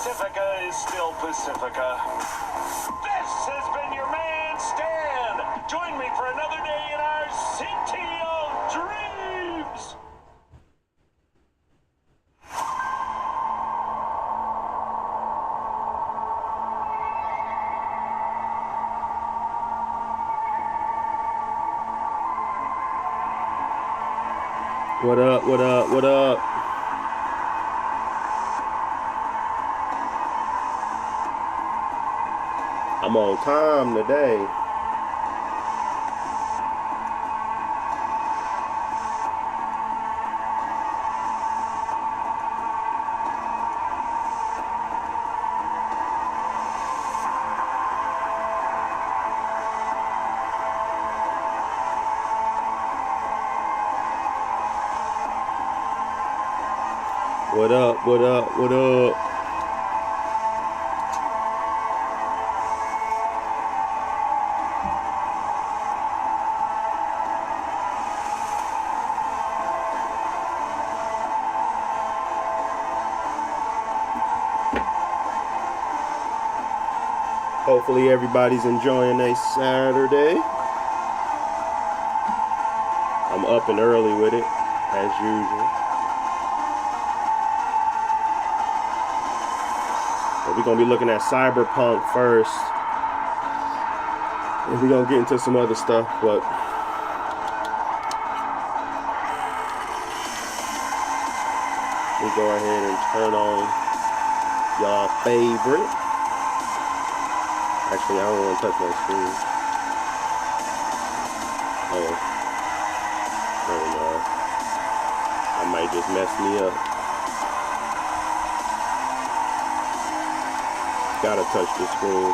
Pacifica is still Pacifica. This has been your man, Stan. Join me for another day in our city of dreams. What up, what up, what up? I'm on time today. What up, what up, what up? Hopefully everybody's enjoying their Saturday. I'm up and early with it, as usual. But we're going to be looking at Cyberpunk first. And we're going to get into some other stuff, but we go ahead and turn on y'all favorite. Actually, I don't want to touch my screen. Oh. Never mind. I might just mess me up. Gotta touch the screen.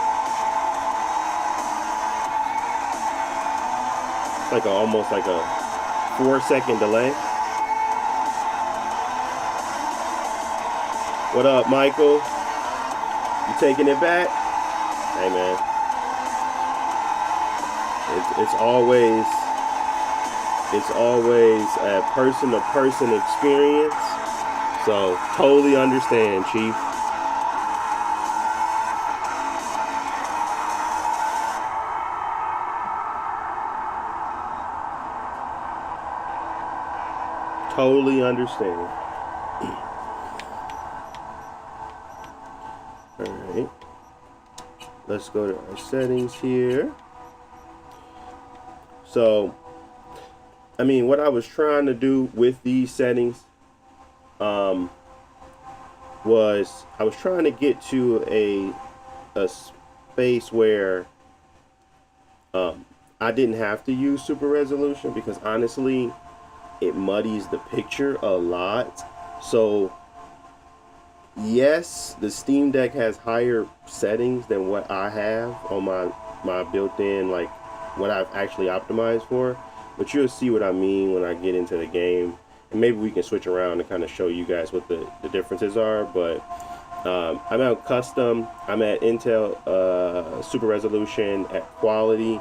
It's like almost like a 4-second delay. What up, Michael? You taking it back? Hey man, it's always a person-to-person experience. So totally understand, Chief. Totally understand. All right. Let's go to our settings here. So, I mean, what I was trying to do with these settings was I was trying to get to a space where I didn't have to use super resolution, because honestly, it muddies the picture a lot. So, yes, the Steam Deck has higher settings than what I have on my built-in, like what I've actually optimized for. But you'll see what I mean when I get into the game. And maybe we can switch around and kind of show you guys what the differences are. But I'm at custom. I'm at Intel super resolution at quality.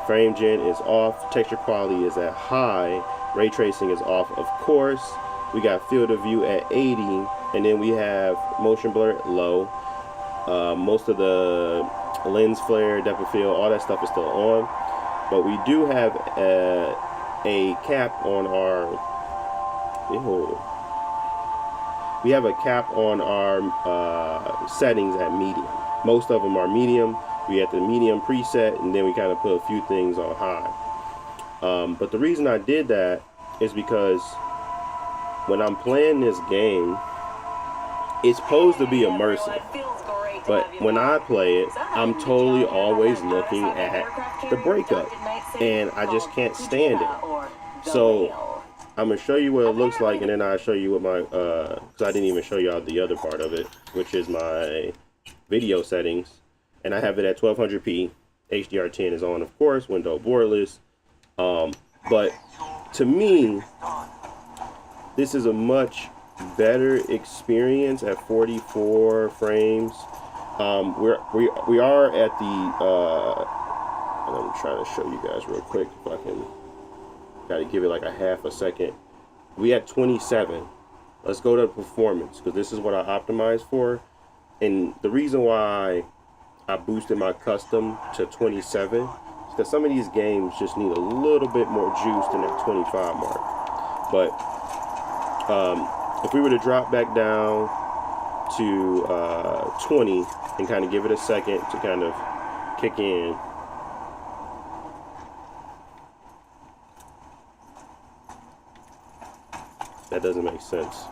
Frame gen is off. Texture quality is at high. Ray tracing is off, of course. We got field of view at 80. And then we have motion blur at low. Most of the lens flare, depth of field, all that stuff is still on. But we do have a cap on our... We have a cap on our settings at medium. Most of them are medium. We have the medium preset, and then we kind of put a few things on high. But the reason I did that is because when I'm playing this game, it's supposed to be immersive, but when I play it, I'm totally always looking at the breakup, and I just can't stand it. So I'm gonna show you what it looks like, and then I'll show you what my because I didn't even show y'all the other part of it, which is my video settings, and I have it at 1200p. HDR10 is on, of course, window borderless. But to me, this is a much better experience at 44 frames. We are at the and I'm trying to show you guys real quick if I can. Gotta give it like a half a second. We at 27. Let's go to performance, because this is what I optimized for. And the reason why I boosted my custom to 27 is because some of these games just need a little bit more juice than that 25 mark. But if we were to drop back down to 20 and kind of give it a second to kind of kick in. That doesn't make sense.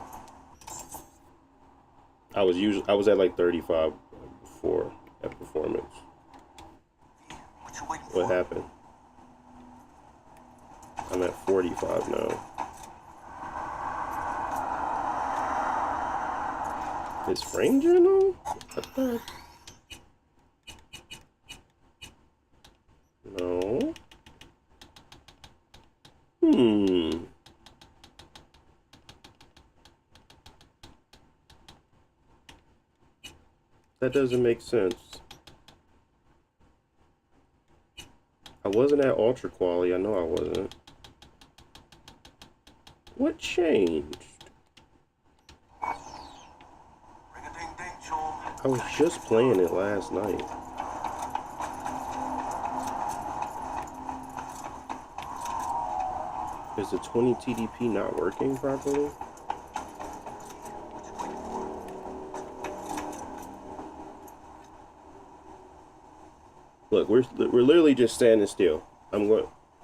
I was at like 35 before at performance. What happened? I'm at 45 now. Is frame journal? No. That doesn't make sense. I wasn't at ultra quality. I know I wasn't. What changed? I was just playing it last night. Is the 20 TDP not working properly? Look, we're literally just standing still.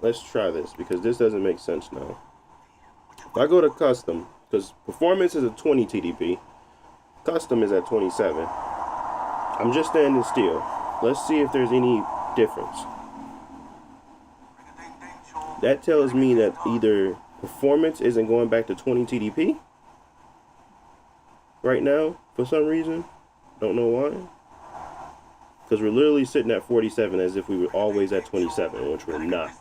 Let's try this because this doesn't make sense now. If I go to custom, because performance is a 20 TDP, custom is at 27. I'm just standing still. Let's see if there's any difference. That tells me that either performance isn't going back to 20 TDP right now for some reason. Don't know why. Because we're literally sitting at 47 as if we were always at 27, which we're not.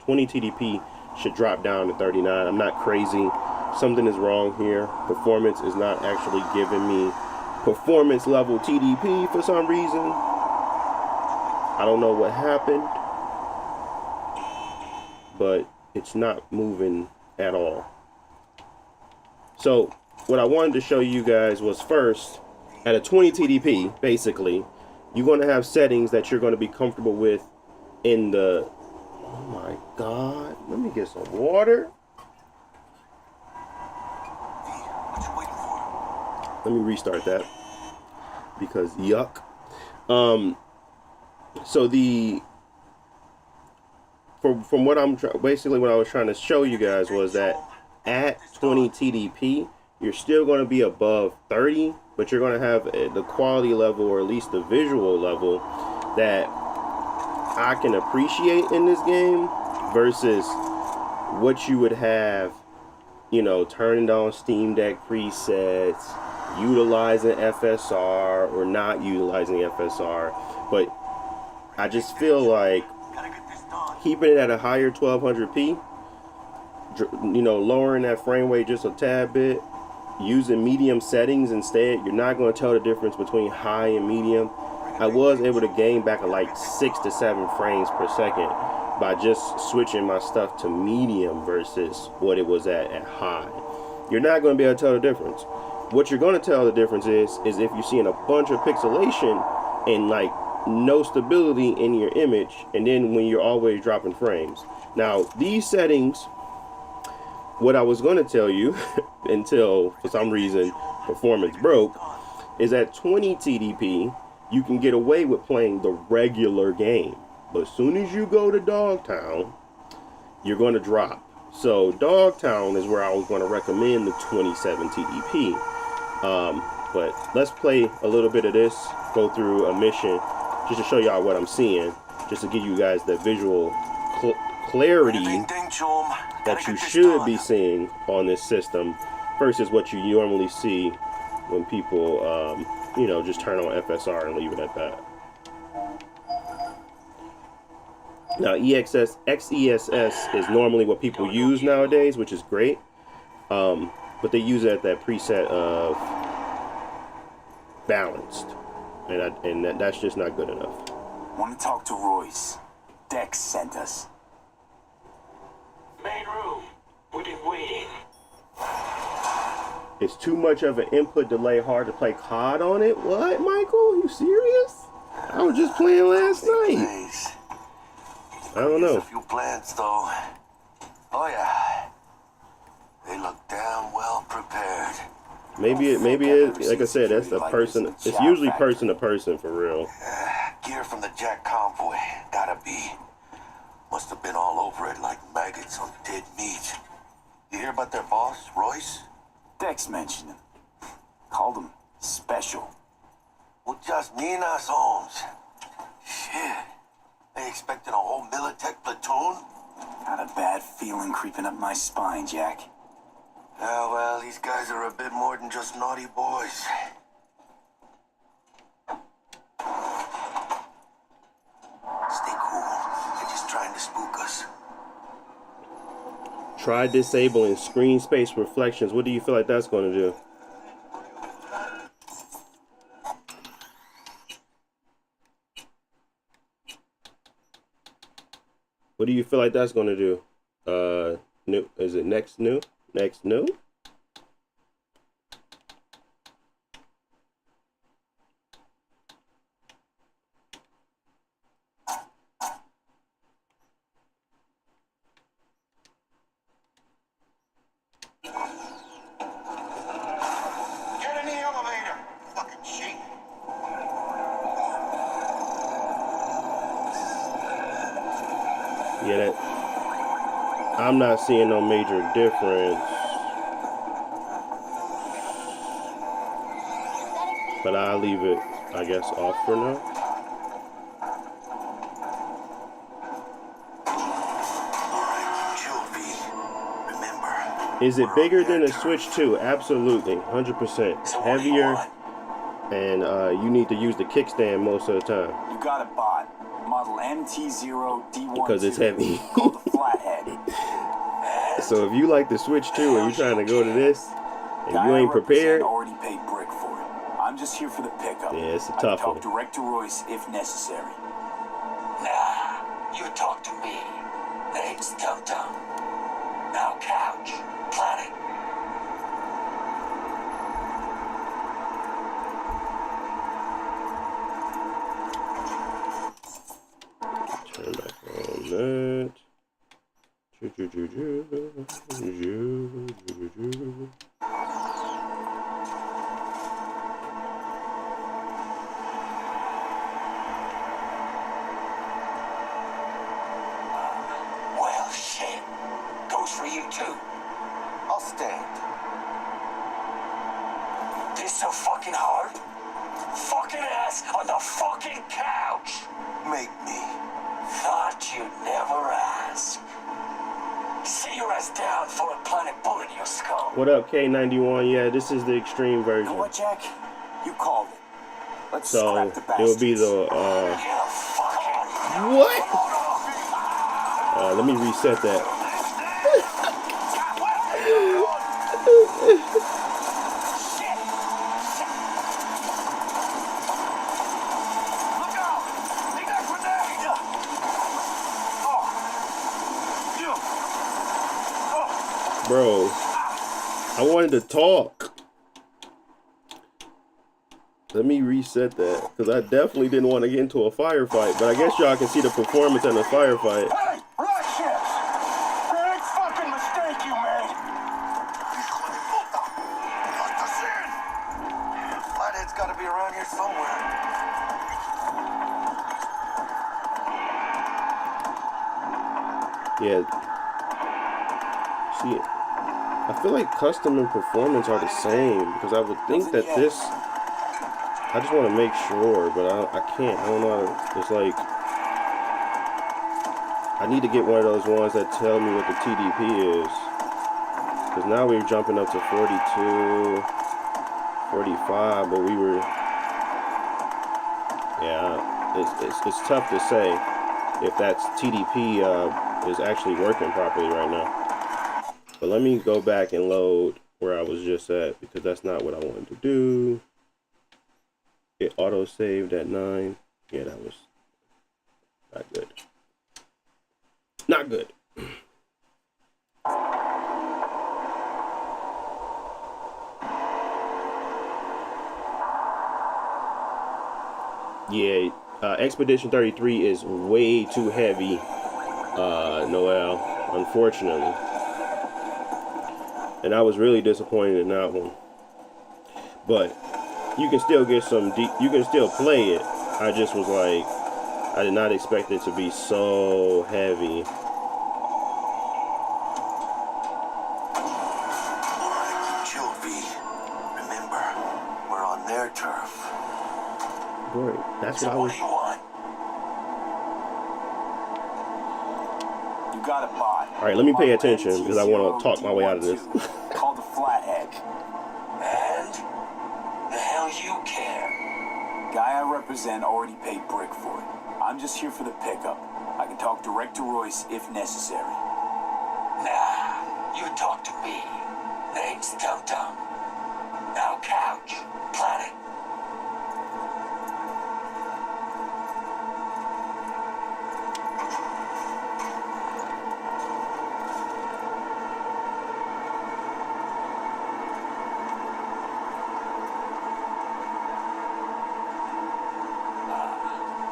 20 TDP should drop down to 39. I'm not crazy. Something is wrong here. Performance is not actually giving me performance level TDP for some reason. I don't know what happened, but it's not moving at all. So what I wanted to show you guys was first, at a 20 TDP, basically, you're going to have settings that you're going to be comfortable with in the... Oh my God. Let me get some water. Let me restart that because yuck. So from what I'm basically what I was trying to show you guys was that at 20 TDP, you're still going to be above 30, but you're going to have the quality level, or at least the visual level, that I can appreciate in this game versus what you would have, you know, turning on Steam Deck presets, utilizing FSR or not utilizing FSR. But I just feel like keeping it at a higher 1200p, you know, lowering that frame rate just a tad bit, using medium settings instead, you're not going to tell the difference between high and medium. I was able to gain back like 6 to 7 frames per second by just switching my stuff to medium versus what it was at high. You're not going to be able to tell the difference. What you're going to tell the difference is if you're seeing a bunch of pixelation and like no stability in your image, and then when you're always dropping frames. Now these settings, what I was going to tell you until for some reason performance broke, is at 20 TDP you can get away with playing the regular game, but as soon as you go to Dogtown, you're going to drop. So Dogtown is where I was going to recommend the 27 TDP. But let's play a little bit of this, go through a mission just to show y'all what I'm seeing, just to give you guys the visual clarity that you should be seeing on this system versus what you normally see when people you know, just turn on FSR and leave it at that. Now XESS is normally what people use nowadays, which is great, but they use it at that preset of balanced, and that's just not good enough. Want to talk to Royce? Dex sent us. Main room. We've been waiting. It's too much of an input delay, hard to play COD on it. What, Michael? You serious? I was just playing last night. I don't know. A few plants, though. Oh yeah, they look damn well prepared. Maybe it. Like I said, that's a person. It's usually person to person for real. Gear from the Jack convoy, gotta be. Must have been all over it like maggots on dead meat. You hear about their boss, Royce? Dex mentioned him. Called him special. Well, just me and us, Holmes. Shit. They expecting a whole Militech platoon? Got a bad feeling creeping up my spine, Jack. Yeah, well, these guys are a bit more than just naughty boys. Stay cool. They're just trying to spook us. Try disabling screen space reflections. What do you feel like that's going to do? What do you feel like that's going to do? New, is it next new? Next new? Get in the elevator, fucking sheep. Yeah, that. I'm not seeing no major difference. But I'll leave it, I guess, off for now. Is it bigger than a Switch 2? Absolutely, 100%. Heavier, and you need to use the kickstand most of the time. You got it, bot. Model MT0D1 because it's heavy. called the Flathead. So if you like the Switch 2 and you're trying to go to this, and you ain't prepared, Already paid brick for it. I'm just here for the pickup. Yeah, it's a I tough talk one. direct to Royce if necessary. Nah, you talk to me. Name's Tum Tum. Now couch, planet. turn back on that. Well, shit. Goes for you too. I'll stand. This so fucking hard? Fucking ass on the fucking couch. Make me. Thought you'd never ask. See your ass down for a planet bullet in your skull. What up, K91? Yeah, this is the extreme You know version. what, Jack? You called it. Let's So scrap the it will be bastards. the You fucking... what? Let me reset that. Bro, I wanted to talk. Let me reset that, because I definitely didn't want to get into a firefight, but I guess y'all can see the performance in the firefight. Hey, Russians! Big fucking mistake you made! Let us in! Flathead's gotta be around here somewhere. Yeah. See, I feel like custom and performance are the same, because I would think that this, I just want to make sure, but I can't. I don't know. It's like, I need to get one of those ones that tell me what the TDP is, because now we're jumping up to 42, 45, but we were, yeah, it's tough to say if that's TDP is actually working properly right now. But let me go back and load where I was just at, because that's not what I wanted to do. It auto saved at 9. Yeah, that was not good. Not good. Yeah, Expedition 33 is way too heavy, Noel, unfortunately. And I was really disappointed in that one. But you can still get some you can still play it. I just was like, I did not expect it to be so heavy. Remember, we're on their turf. Right, that's So what I what was. do you want? You got a bot. All right, let me pay attention because I want to talk my way out of this. Called the Flathead. And the hell you care? Guy I represent already paid Brick for it. I'm just here for the pickup. I can talk direct to Royce if necessary. Nah, you talk to me. Name's Dum-Dum. Now couch. Planet.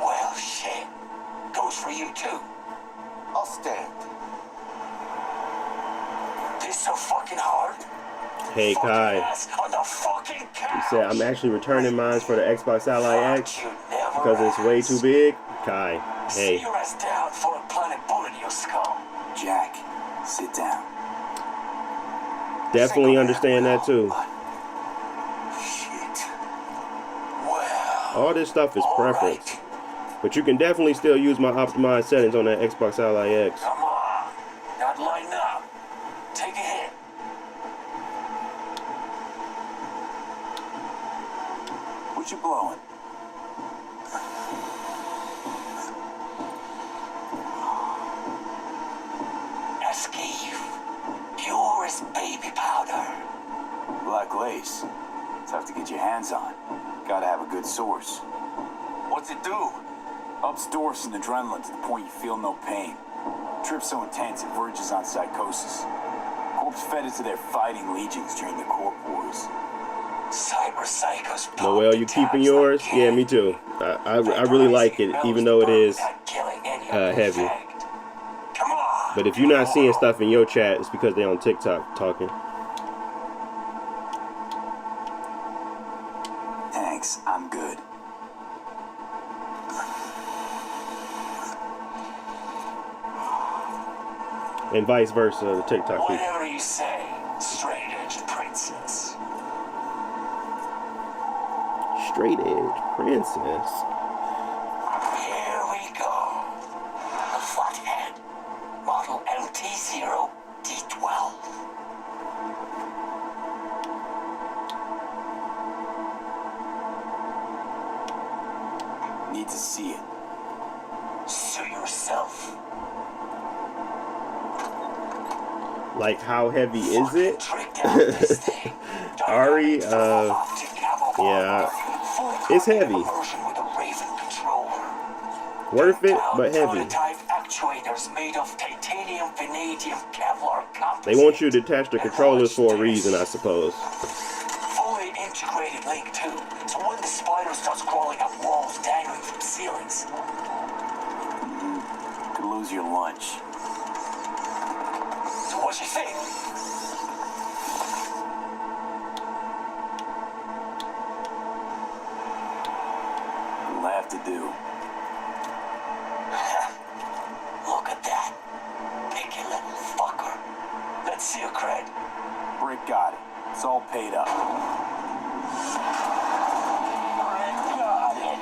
Well, shit. Goes for you too. I'll stand. This so fucking hard? Hey Kai, On the fucking he couch. said I'm actually returning mine for the Xbox Ally X because it's way too big. Kai, Sit hey, your ass down for a planet bullet in your skull. Jack, sit down. definitely understand that too. Shit. Well. All this stuff is all preference, right. but you can definitely still use my optimized settings on that Xbox Ally X. Come on. Not lighten up. Take a hit. What you blowing? Esquive. Pure as baby powder. Black lace. Tough to get your hands on. Gotta have a good source. What's it do? Ups Dorf's and adrenaline to the point you feel no pain. Trip's so intense it verges on psychosis. Corpse fed it to their fighting legions during the Corp Wars. Cyber psychos. Noel, you keeping yours? Yeah, me too. I really like it, even though it is heavy. Come on. But if you're not seeing stuff in your chat, it's because they're on TikTok talking. Thanks, I'm good. And vice versa, the TikTok people. Whatever you say, straight-edged princess. Straight edge princess. Here we go. The Flathead. Model MT-0D12. Need to see it. Sue yourself. Like, how heavy is it? Trick down this thing. Ari, yeah, it's heavy. Version with a Raven controller. Worth it, but heavy. Prototype actuators made of titanium, vanadium, Kevlar composite. They want you to attach the controllers for a reason, I suppose. Fully integrated link too. So when the spider starts crawling up walls dangling from ceilings. Could lose your lunch. So what you think? You'll have to do. Look at that. Picky little fucker. Let's see your cred. Brick got it. It's all paid up. Got it.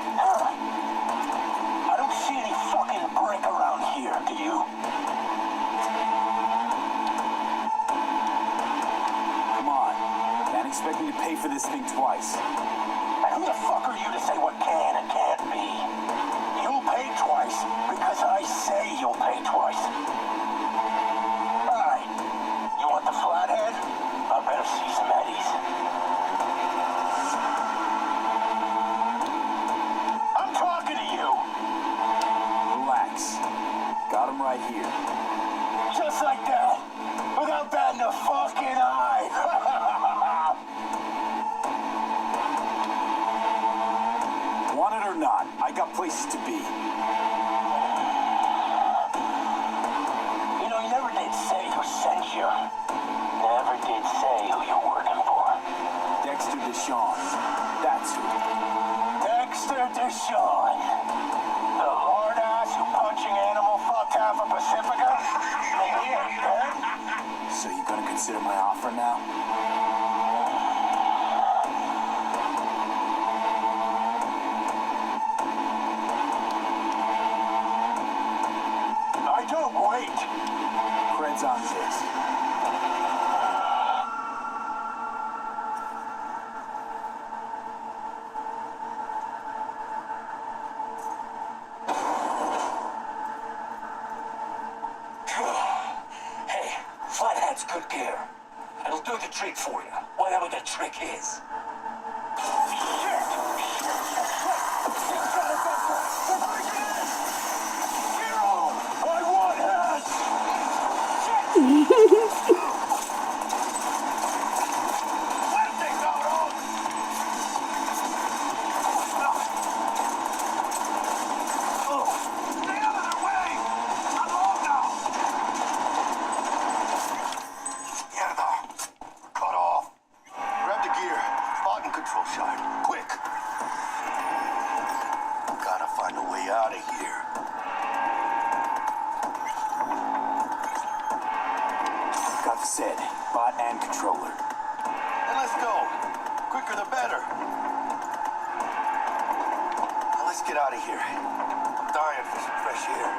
I don't see any fucking brick around here, do you? Come on. Can't expect me to pay for this thing twice. And who the fuck are you to say what can and can't be? You'll pay twice because I say you'll pay twice. Alright. You want the Flathead? I better see some eddies. I'm talking to you! Relax. Got him right here. Just like that. Without batting a fucking eye. Want it or not, I got places to be. You know, you never did say who sent you. Never did say who you're working for. Dexter Deshawn. That's who. Dexter Deshawn. The hard-ass who punching animal fucked half of Pacifica? So you gonna consider my offer now? I don't wait. Fred's on this. Hey, Flathead's good gear. It'll do the trick for you, whatever the trick is. Said, bot and controller. Then let's go. Quicker the better. Now let's get out of here. I'm dying for some fresh air.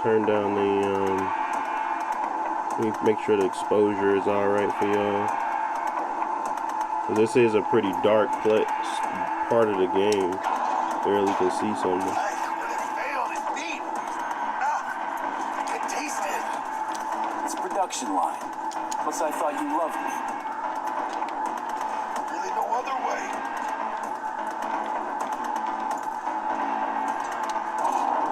Turn down the let me make sure the exposure is alright for y'all. This is a pretty dark part of the game. Barely can see something. It's a production line. Plus, I thought you loved me. Really no other way.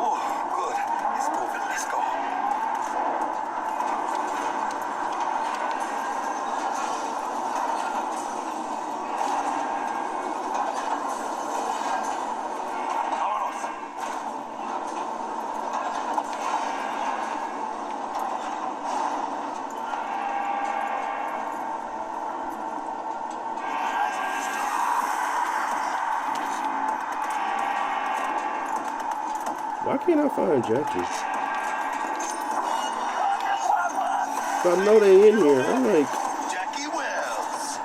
Oh, good. It's moving. Let's go. Why can't I find Jackie? But I know they in here. I'm like, Jackie Wells.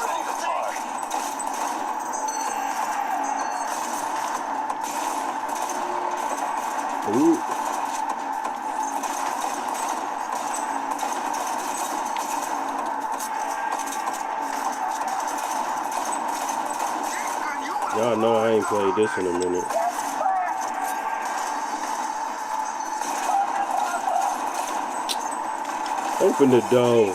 Ready to fly. ooh. Y'all know I ain't played this in a minute. Open the door.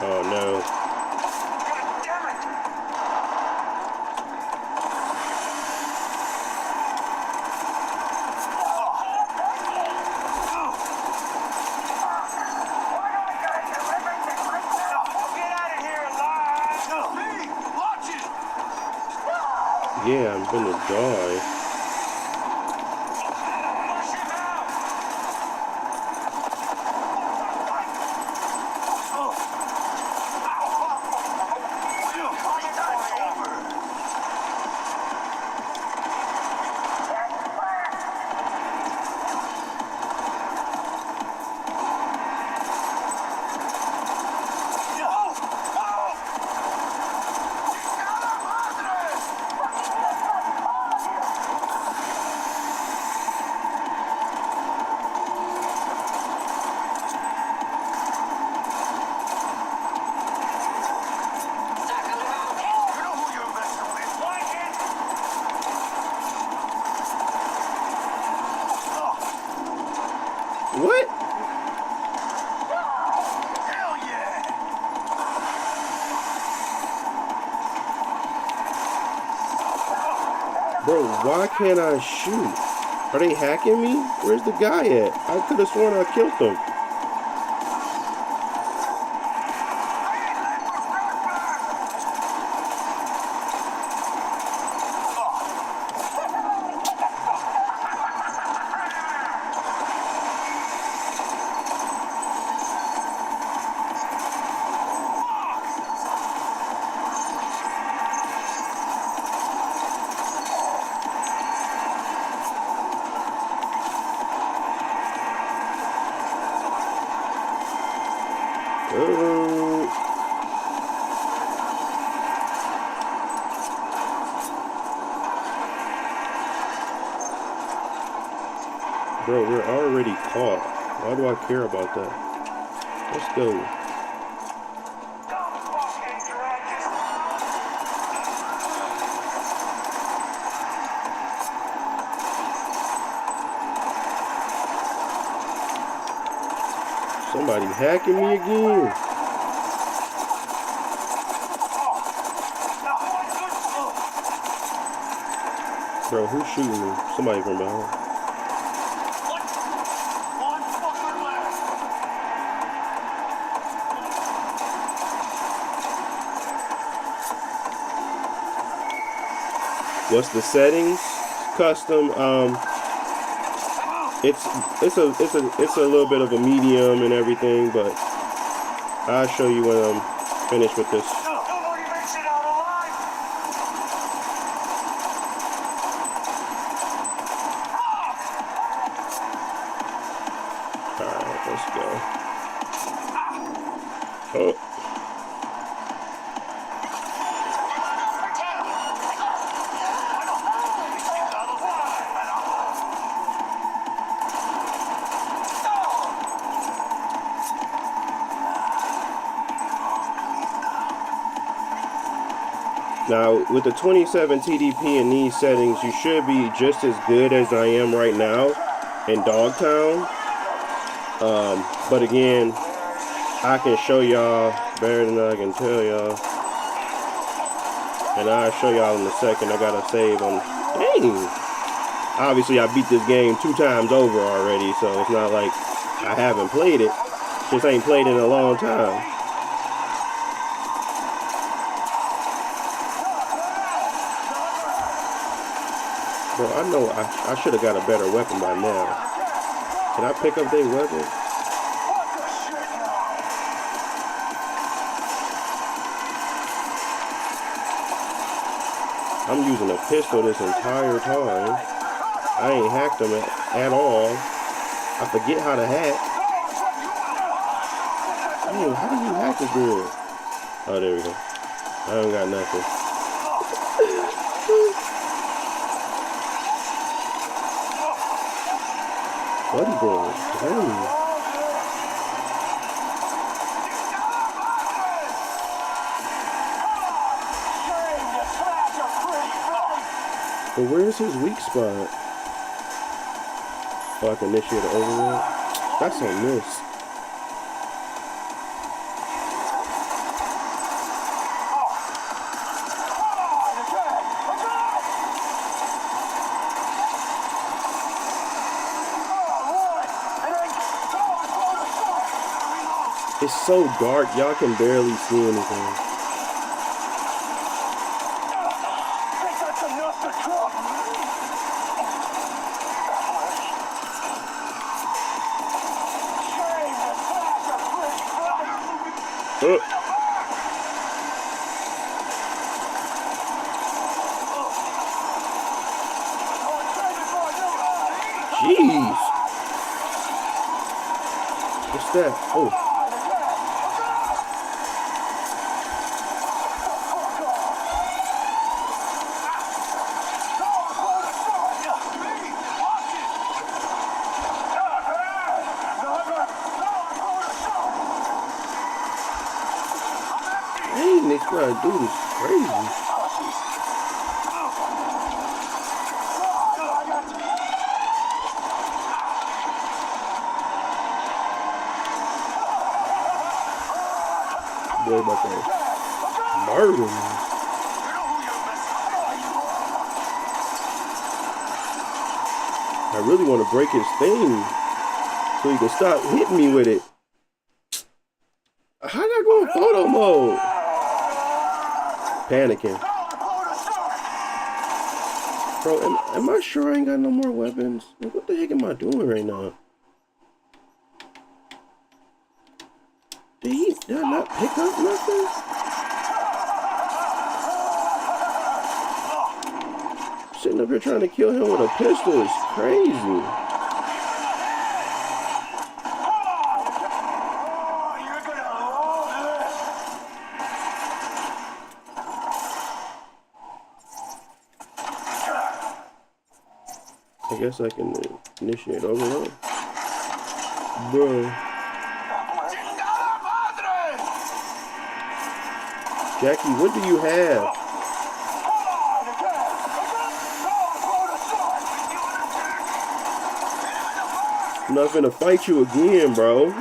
Oh no. Yeah, I'm gonna die. What? Hell yeah! Bro, why can't I shoot? Are they hacking me? Where's the guy at? I could have sworn I killed him. Bro, we're already caught. Why do I care about that? Let's go. Somebody hacking me again. Bro, who's shooting me? Somebody from behind. What's the settings? Custom. It's a little bit of a medium and everything, but I'll show you when I'm finished with this. Nobody makes it out alive! Alright, let's go. Oh. Now, with the 27 TDP in these settings, you should be just as good as I am right now in Dogtown. But again, I can show y'all better than I can tell y'all. And I'll show y'all in a second. I gotta save on. Dang! Obviously, I beat this game 2 times over already, so it's not like I haven't played it. Just ain't played it in a long time. Bro, I know I should have got a better weapon by now. Can I pick up their weapon? I'm using a pistol this entire time. I ain't hacked them at all. I forget how to hack. Damn, how do you hack this girl? Oh, there we go. I don't got nothing. Buddy boy, dang. But where's his weak spot? Oh, I can initiate an override? That's a miss. It's so dark, y'all can barely see anything. Jeez. What's that? Oh. Dang, this guy dude is crazy. Boy, about to murder me. I really want to break his thing so he can stop hitting me with it. How did I go in photo mode? Panicking. Bro, am I sure I ain't got no more weapons? Like, what the heck am I doing right now? Did I not pick up nothing? Sitting up here trying to kill him with a pistol is crazy. I guess I can initiate overload. Bro. Jackie, what do you have? I'm not finna fight you again, bro.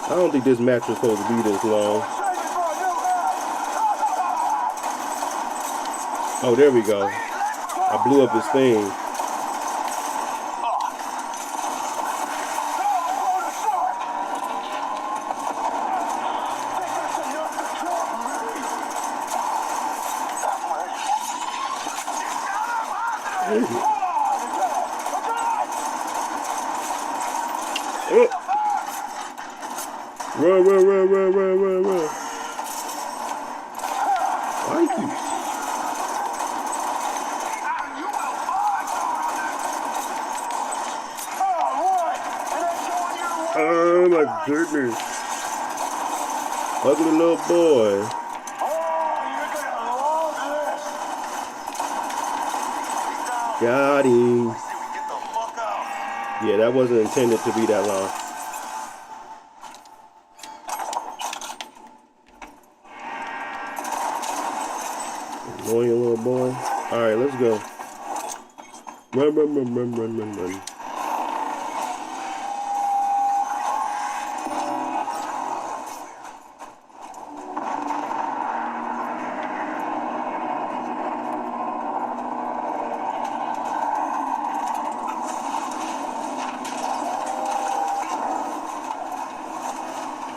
I don't think this match was supposed to be this long. Oh, there we go. I blew up his thing. Run. Thank you. Oh my goodness. Ugly little boy. Got him. Yeah, that wasn't intended to be that long. Annoying little boy. Alright, let's go. Run.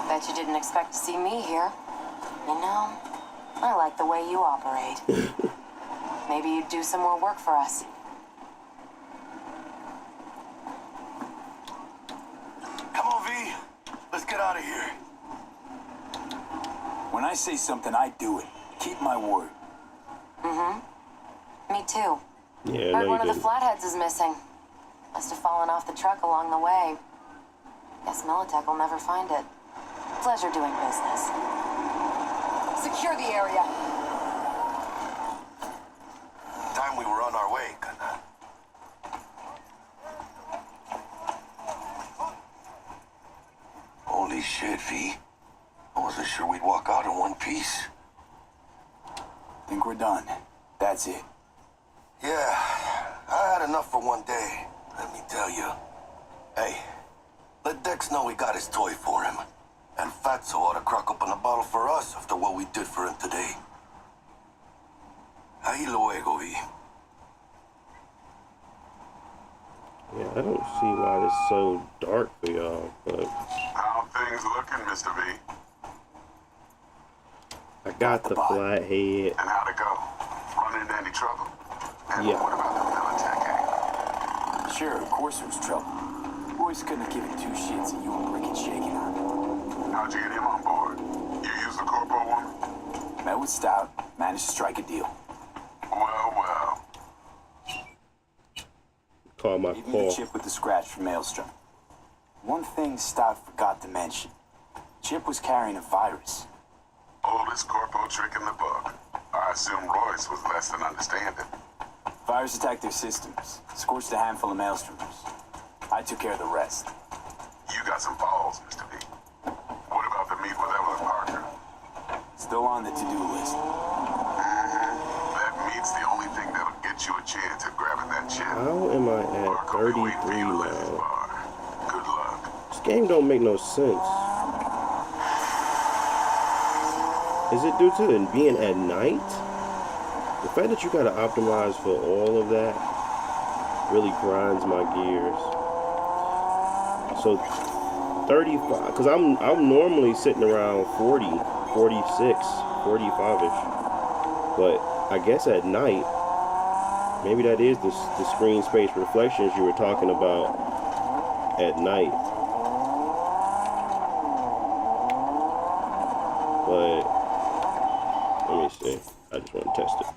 Bet you didn't expect to see me here. You know, I like the way you operate. Maybe you'd do some more work for us. Come on, V. Let's get out of here. When I say something, I do it. Keep my word. Me too. Yeah, Heard no, one you of the didn't. flatheads is missing. Must have fallen off the truck along the way. Guess Militech will never find it. Pleasure doing business. Secure the area. Time we were on our way, kinda. Holy shit, V. I wasn't sure we'd walk out in one piece. Think we're done. That's it. Yeah, I had enough for one day, let me tell you. Hey, let Dex know we got his toy for him. And Fatso ought to crack open a bottle for us after what we did for him today. Ahí luego, V. Yeah, I don't see why it's so dark for y'all, but How things looking, Mr. V? I got the flathead. And how'd it go? Run into any trouble? And Yeah. what about the Militech gang? Sure, of course there was trouble. Boys couldn't have given two shits that you were brick and shaking on. How'd you get him on board? You used the corpo woman? Met with Stout, managed to strike a deal. Well. Call my Gave me the call. chip with the scratch from Maelstrom. One thing Stout forgot to mention. Chip was carrying a virus. Oldest corpo trick in the book. I assume Royce was less than understanding. Virus attacked their systems, scorched a handful of maelstroomers. I took care of the rest. You got some balls, Mr. B. What about the meet with Evelyn Parker? Still on the to-do list. That meet's the only thing that'll get you a chance at grabbing that chip. How am I at Parker will be waiting for 33 you to let his now? bar. Good luck. This game don't make no sense. Is it due to it being at night? The fact that you gotta optimize for all of that really grinds my gears. So 35, because I'm normally sitting around 40, 46, 45ish. But I guess at night, maybe that is the screen space reflections you were talking about at night. But let me see. I just want to test it.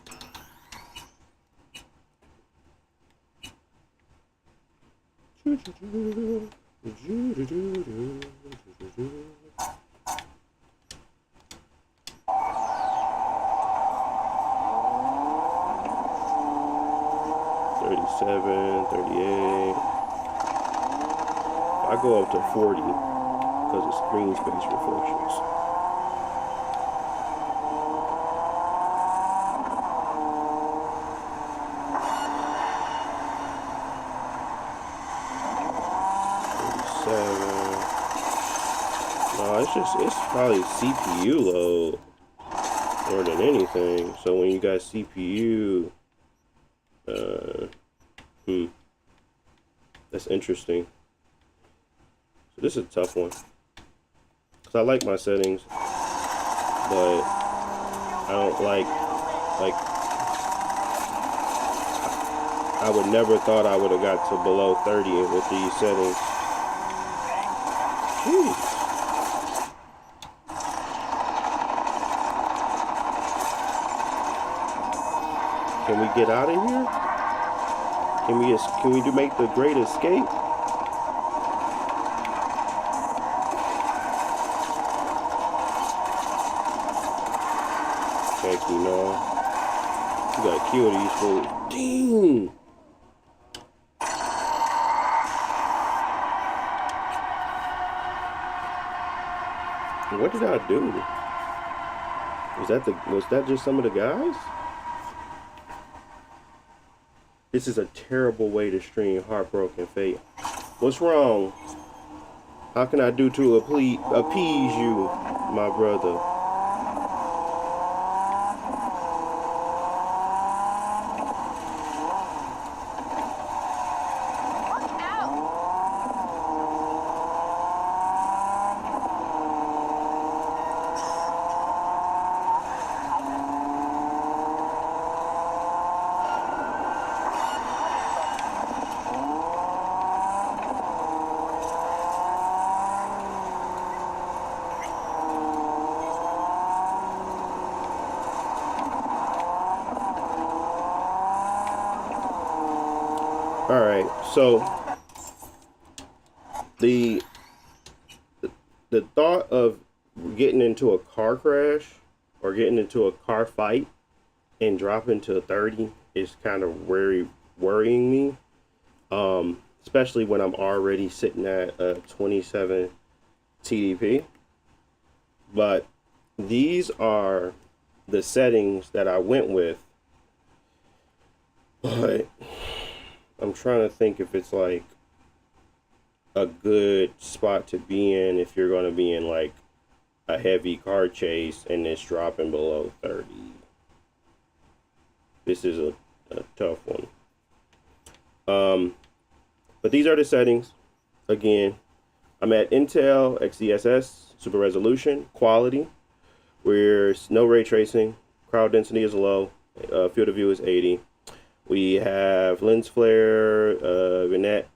I go up to 40 because of screen space reflections. No, it's probably CPU load more than anything. So when you got CPU, that's interesting. So this is a tough one. Cause I like my settings, but I don't like I would never thought I would have got to below 30 with these settings. Jeez. Can we get out of here? Can we make the great escape? Heck, you know. You gotta kill these fools. Dang! What did I do? Was that just some of the guys? This is a terrible way to stream Heartbroken Fate. What's wrong? How can I do to appease you, my brother? All right, so the thought of getting into a car crash or getting into a car fight and dropping to 30 is kind of worrying me, especially when I'm already sitting at 27 TDP. But these are the settings that I went with, but I'm trying to think if it's like a good spot to be in if you're going to be in like a heavy car chase and it's dropping below 30. This is a tough one. But these are the settings. Again, I'm at Intel XeSS, super resolution, quality, where no ray tracing, crowd density is low, field of view is 80. We have lens flare, vignette,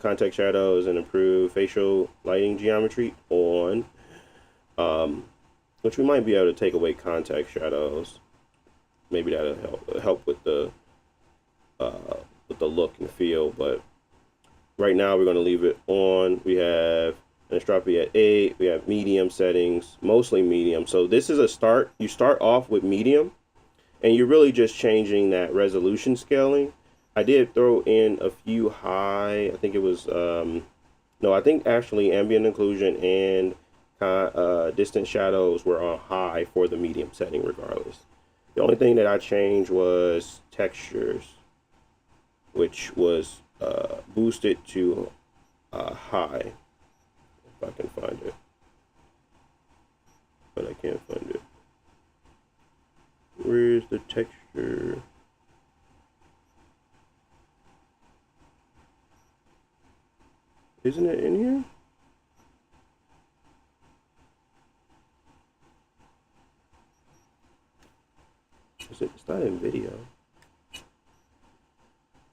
context shadows, and improved facial lighting geometry on, which we might be able to take away context shadows. Maybe that'll help with the look and feel. But Right now, we're going to leave it on. We have entropy at 8. We have medium settings, mostly medium. So this is a start. You start off with medium, and you're really just changing that resolution scaling. I did throw in a few high. I think it was, no, I think actually ambient occlusion and distant shadows were on high for the medium setting regardless. The only thing that I changed was textures, which was boosted to high, if I can find it, but I can't find it. Where's the texture? Isn't it in here? It's not in video.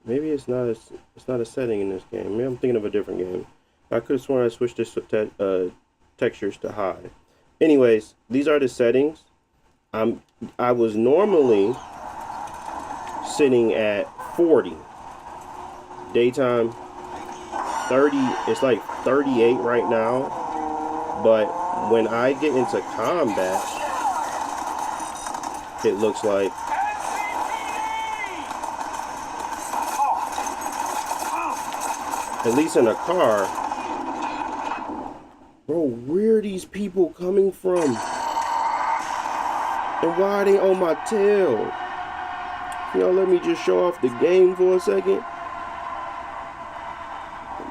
Maybe it's not a setting in this game. Maybe I'm thinking of a different game. I could have sworn I switched this textures to high. Anyways, these are the settings. I was normally sitting at 40. Daytime 30. It's like 38 right now. But when I get into combat, it looks like at least in a car. Bro, where are these people coming from? And why are they on my tail? Can y'all let me just show off the game for a second?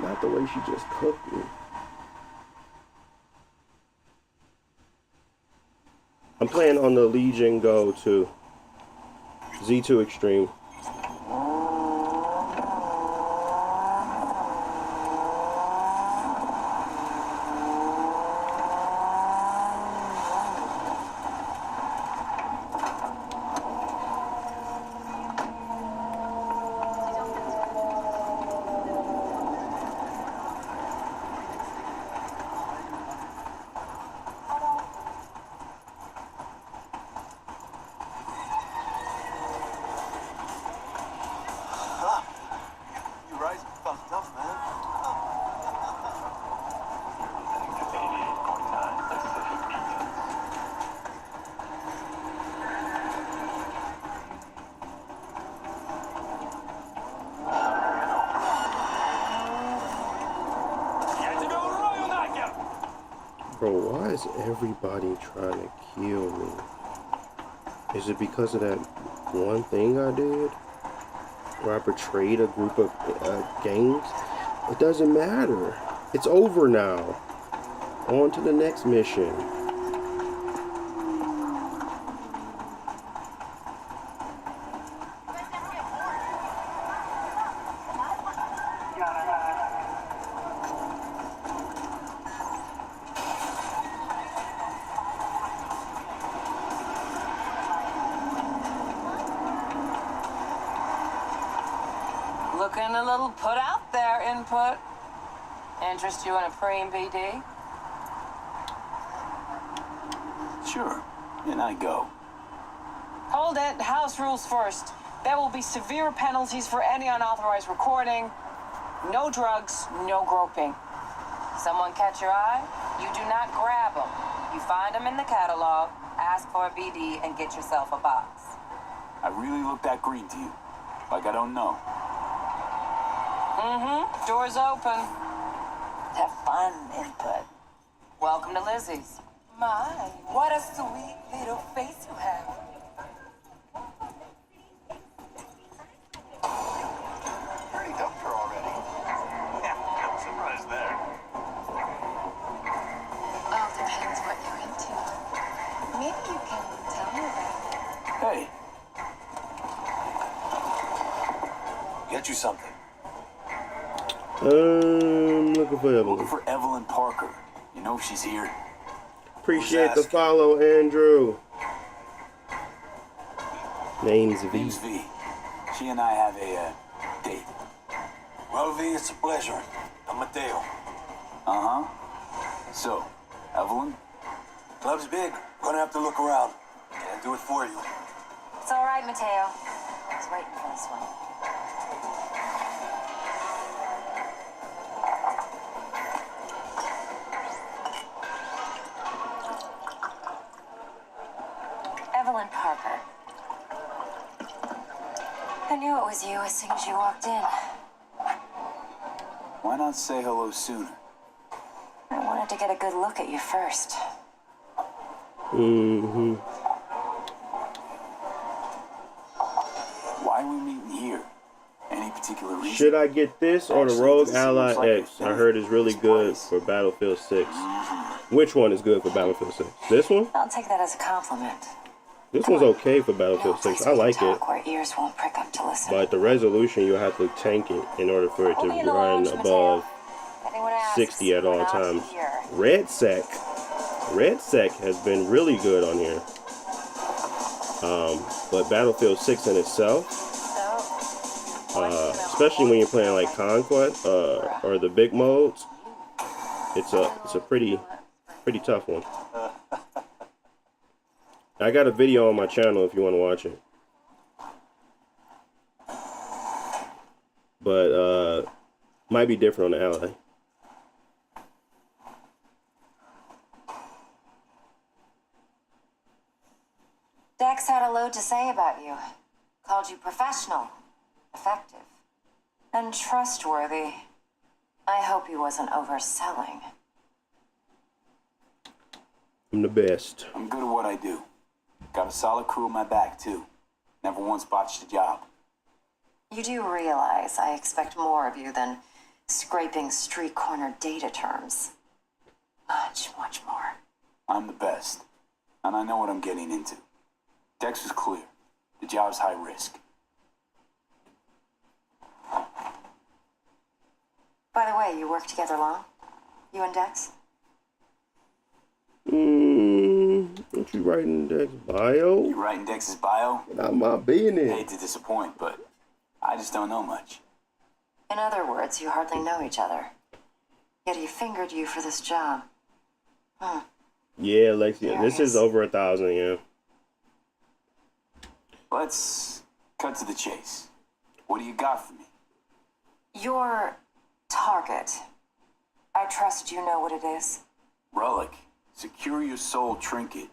Not the way she just cooked me. I'm playing on the Legion Go 2. Z2 Extreme. Bro, why is everybody trying to kill me? Is it because of that one thing I did? Where I betrayed a group of gangs? It doesn't matter. It's over now. On to the next mission. Looking a little put out there, Input. Interest you in a preem BD? Sure, and I go. Hold it. House rules first. There will be severe penalties for any unauthorized recording. No drugs, no groping. Someone catch your eye? You do not grab them. You find them in the catalog, ask for a BD, and get yourself a box. I really look that green to you? Like I don't know. Mm-hmm. Door's open. Have fun, Input. Welcome to Lizzie's. My, what a sweet little face you have. Pretty dumped her already. Yeah, no surprise there. All depends what you're into. Maybe you can tell me about Hey. Get you something. Looking for Evelyn. Looking for Evelyn Parker. You know she's here. Appreciate the follow, Andrew. Name's V. Name's V. She and I have a date. Well, V, it's a pleasure. I'm Mateo. Uh-huh. So, Evelyn? Club's big. Gonna have to look around. Can't do it for you. It's all right, Mateo. I was waiting for this one. was you as soon as you walked in. Why not say hello sooner? I wanted to get a good look at you first. Mm-hmm. Why are we meeting here? Any particular reason? Should I get this or the Actually, Rogue this seems Ally like a X? I thing. heard is really This good place. for Battlefield 6. Which one is good for Battlefield 6? This one? I'll take that as a compliment. This one's okay for Battlefield 6. I like it. Where ears won't prick up to listen. But the resolution, you'll have to tank it in order for it to Only in the run lounge, above Mateo. Anyone asks, 60 at we're all not times. here. Red Sec has been really good on here. But Battlefield 6 in itself, especially when you're playing like Conquest or the big modes, it's a pretty tough one. I got a video on my channel if you want to watch it. But might be different on the Ally. Dex had a load to say about you. Called you professional, effective, and trustworthy. I hope he wasn't overselling. I'm the best. I'm good at what I do. Got a solid crew on my back, too. Never once botched a job. You do realize I expect more of you than scraping street corner data terms. Much, much more. I'm the best, and I know what I'm getting into. Dex was clear. The job's high risk. By the way, you work together long? You and Dex? What you writing Dex's bio? You writing Dex's bio? Not my business. Hate to disappoint, but I just don't know much. In other words, you hardly know each other. Yet he fingered you for this job. Yeah, Lexi, this is over 1,000, yeah. Let's cut to the chase. What do you got for me? Your target. I trust you know what it is. Relic. Secure your soul trinket.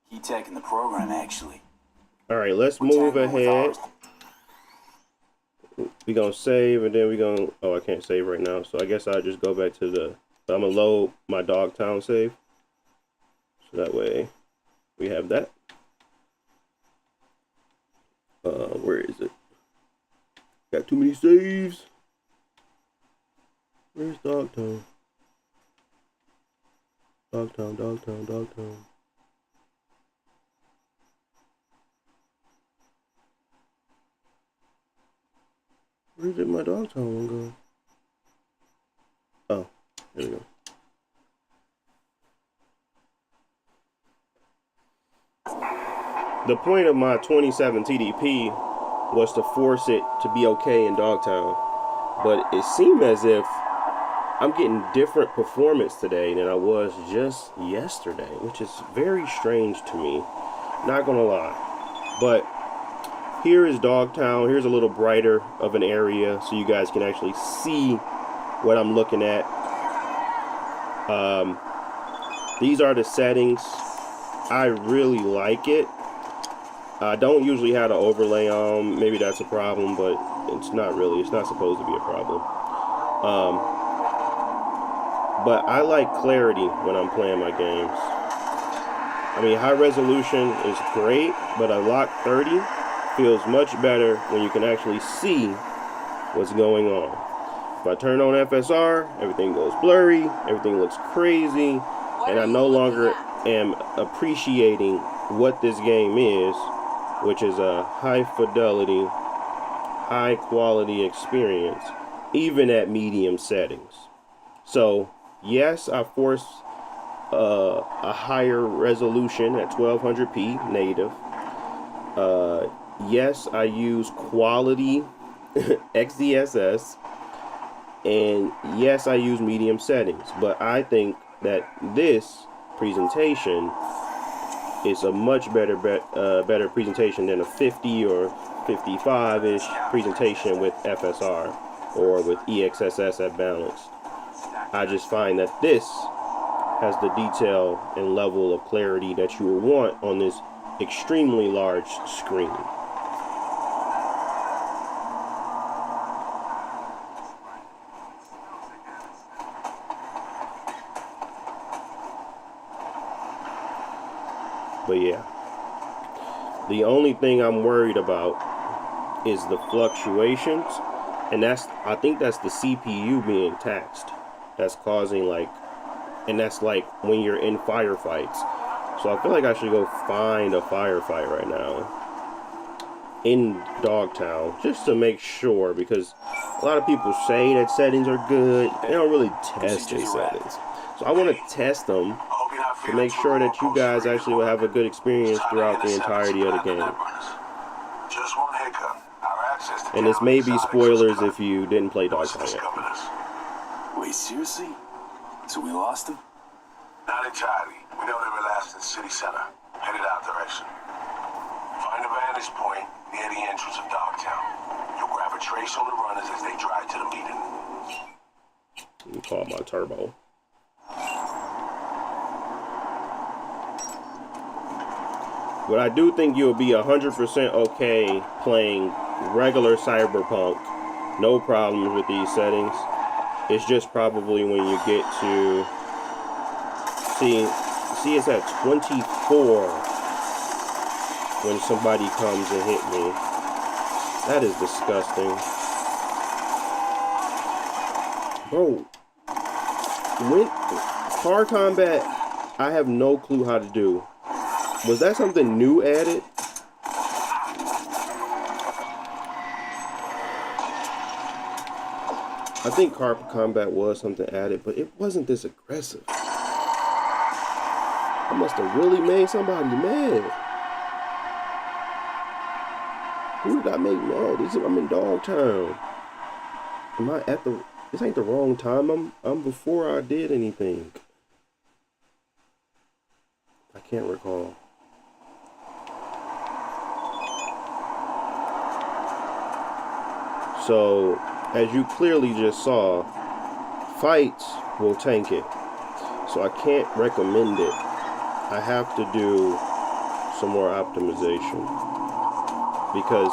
Key tech in the program, actually. Alright, let's move ahead. We're gonna save and then we're gonna... Oh, I can't save right now, so I guess I'll just go back to the... I'm gonna load my Dogtown save. So that way we have that. Where is it? Got too many saves. Where's Dogtown? Dogtown. Where did my Dogtown one go? Oh, there we go. The point of my 27 TDP was to force it to be okay in Dogtown, but it seemed as if I'm getting different performance today than I was just yesterday, which is very strange to me, not gonna lie. But here is Dogtown. Here's a little brighter of an area so you guys can actually see what I'm looking at. These are the settings. I really like it. I don't usually have the overlay on. Maybe that's a problem, but it's not really. It's not supposed to be a problem. But I like clarity when I'm playing my games. I mean, high resolution is great, but a lock 30 feels much better when you can actually see what's going on. If I turn on FSR, everything goes blurry, everything looks crazy, and I no longer am appreciating what this game is, which is a high fidelity, high quality experience, even at medium settings. So yes, I force a higher resolution at 1200p native. Yes, I use quality XDSS, and yes, I use medium settings, but I think that this presentation is a much better presentation than a 50 or 55-ish presentation with FSR or with EXSS at balanced. I just find that this has the detail and level of clarity that you will want on this extremely large screen. But yeah, the only thing I'm worried about is the fluctuations, and I think that's the CPU being taxed. That's causing and that's like when you're in firefights. So I feel like I should go find a firefight right now in Dogtown just to make sure, because a lot of people say that settings are good. They don't really test their settings. So I want to test them to make sure that you guys actually will have a good experience throughout the entirety of the game. Just one hiccup. Our access to And this may be exotics is spoilers cut. if you didn't play What's Dogtown yet. discovered us? Wait, seriously? So we lost him? Not entirely. We know they relaxed in the city center. Headed out direction. Find a vantage point near the entrance of Dogtown. You'll grab a trace on the runners as they drive to the meeting. Let me call my turbo. But I do think you'll be 100% okay playing regular Cyberpunk. No problems with these settings. It's just probably when you get to... See it's at 24 when somebody comes and hit me. That is disgusting. Bro. When car combat, I have no clue how to do. Was that something new added? I think car combat was something added, but it wasn't this aggressive. I must have really made somebody mad. Who did I make mad? I'm in Dogtown. Am I at the... This ain't the wrong time. I'm before I did anything. I can't recall. So, as you clearly just saw, fights will tank it. So I can't recommend it. I have to do some more optimization. Because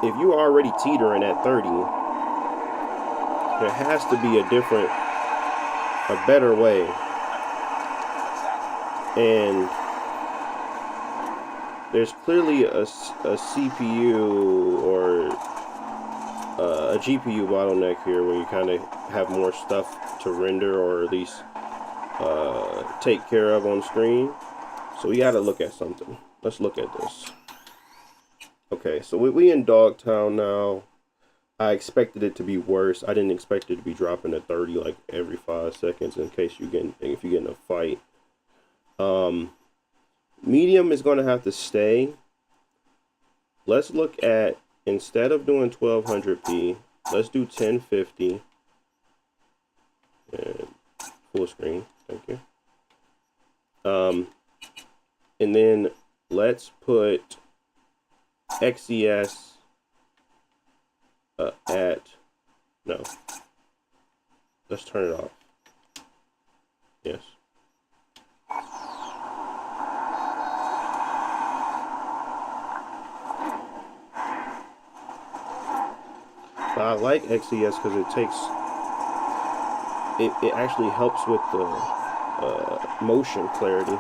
if you're already teetering at 30, there has to be a better way. And there's clearly a CPU or a GPU bottleneck here where you kind of have more stuff to render or at least take care of on screen. So we got to look at something. Let's look at this. Okay, so we in Dogtown now. I expected it to be worse. I didn't expect it to be dropping to 30 like every 5 seconds in case if you get in a fight. Medium is going to have to stay. Let's look at, instead of doing 1200p, let's do 1050 and full screen. Thank you. And then let's put XES no. Let's turn it off. Yes. But I like XES because it actually helps with the motion clarity.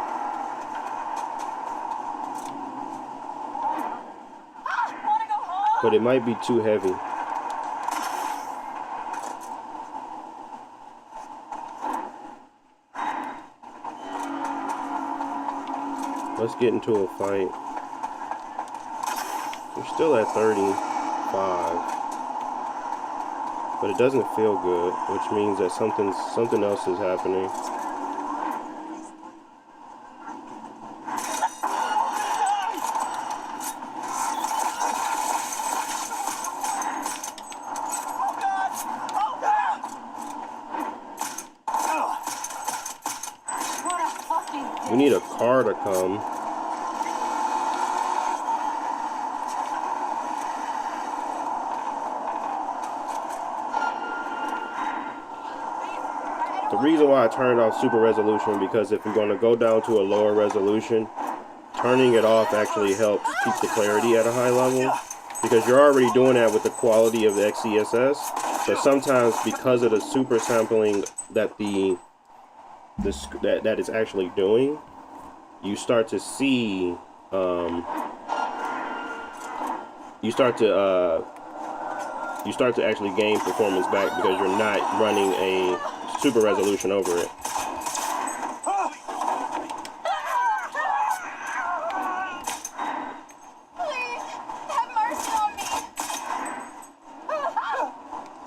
But it might be too heavy. Let's get into a fight. We're still at 35. But it doesn't feel good, which means that something else is happening. We need a car to come. The reason why I turned off super resolution, because if you're going to go down to a lower resolution, turning it off actually helps keep the clarity at a high level, because you're already doing that with the quality of the XESS. So sometimes because of the super sampling that that is actually doing, you start to see, you start to actually gain performance back because you're not running a super resolution over it. Please, have mercy on me.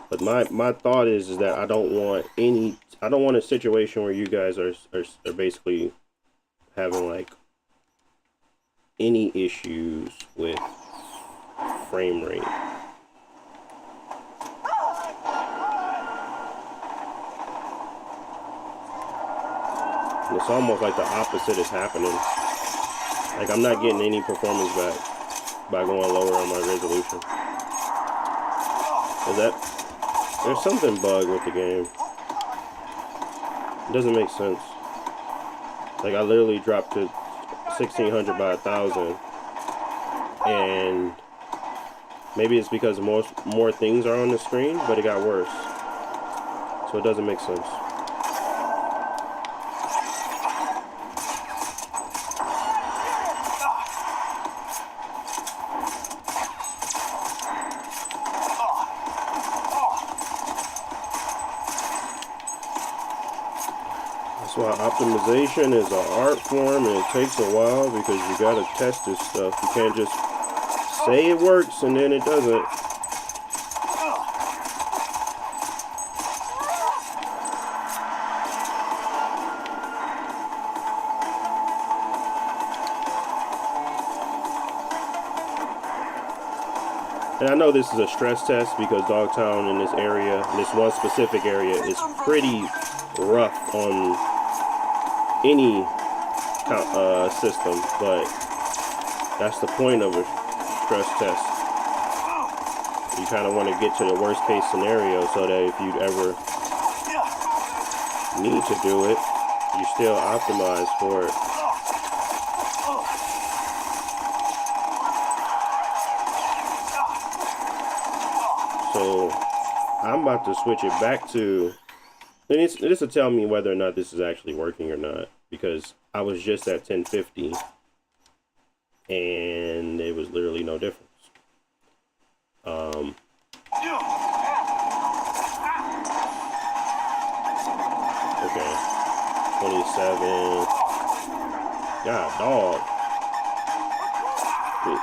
But my thought is that I don't want a situation where you guys are basically having like any issues with frame rate. And it's almost like the opposite is happening. Like I'm not getting any performance back by going lower on my resolution. There's something bugged with the game. It doesn't make sense. Like I literally dropped to 1600 by 1000, and maybe it's because more things are on the screen, but it got worse. So it doesn't make sense. That's why optimization is an art form, and it takes a while because you gotta test this stuff. You can't just say it works and then it doesn't. And I know this is a stress test because Dogtown in this area, in this one specific area, is pretty rough on any system, but that's the point of a stress test. You kind of want to get to the worst case scenario so that if you ever need to do it, you still optimize for it. So I'm about to switch it back to, and this will tell me whether or not this is actually working or not, because I was just at 1050 and it was literally no difference. Okay, 27. God, dog.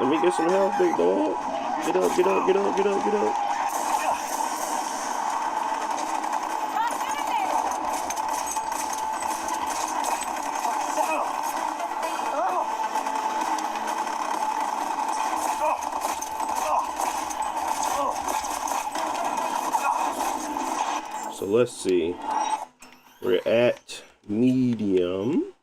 Let me get some help, big dog. Get up, get up, get up, get up, get up. So let's see. We're at medium.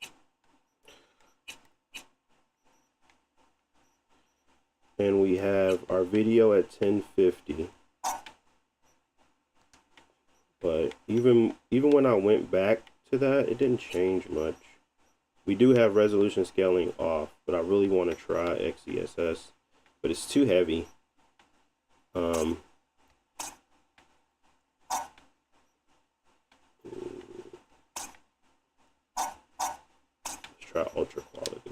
And we have our video at 1050. But even when I went back to that, it didn't change much. We do have resolution scaling off, but I really want to try XESS, but it's too heavy. Let's try ultra quality.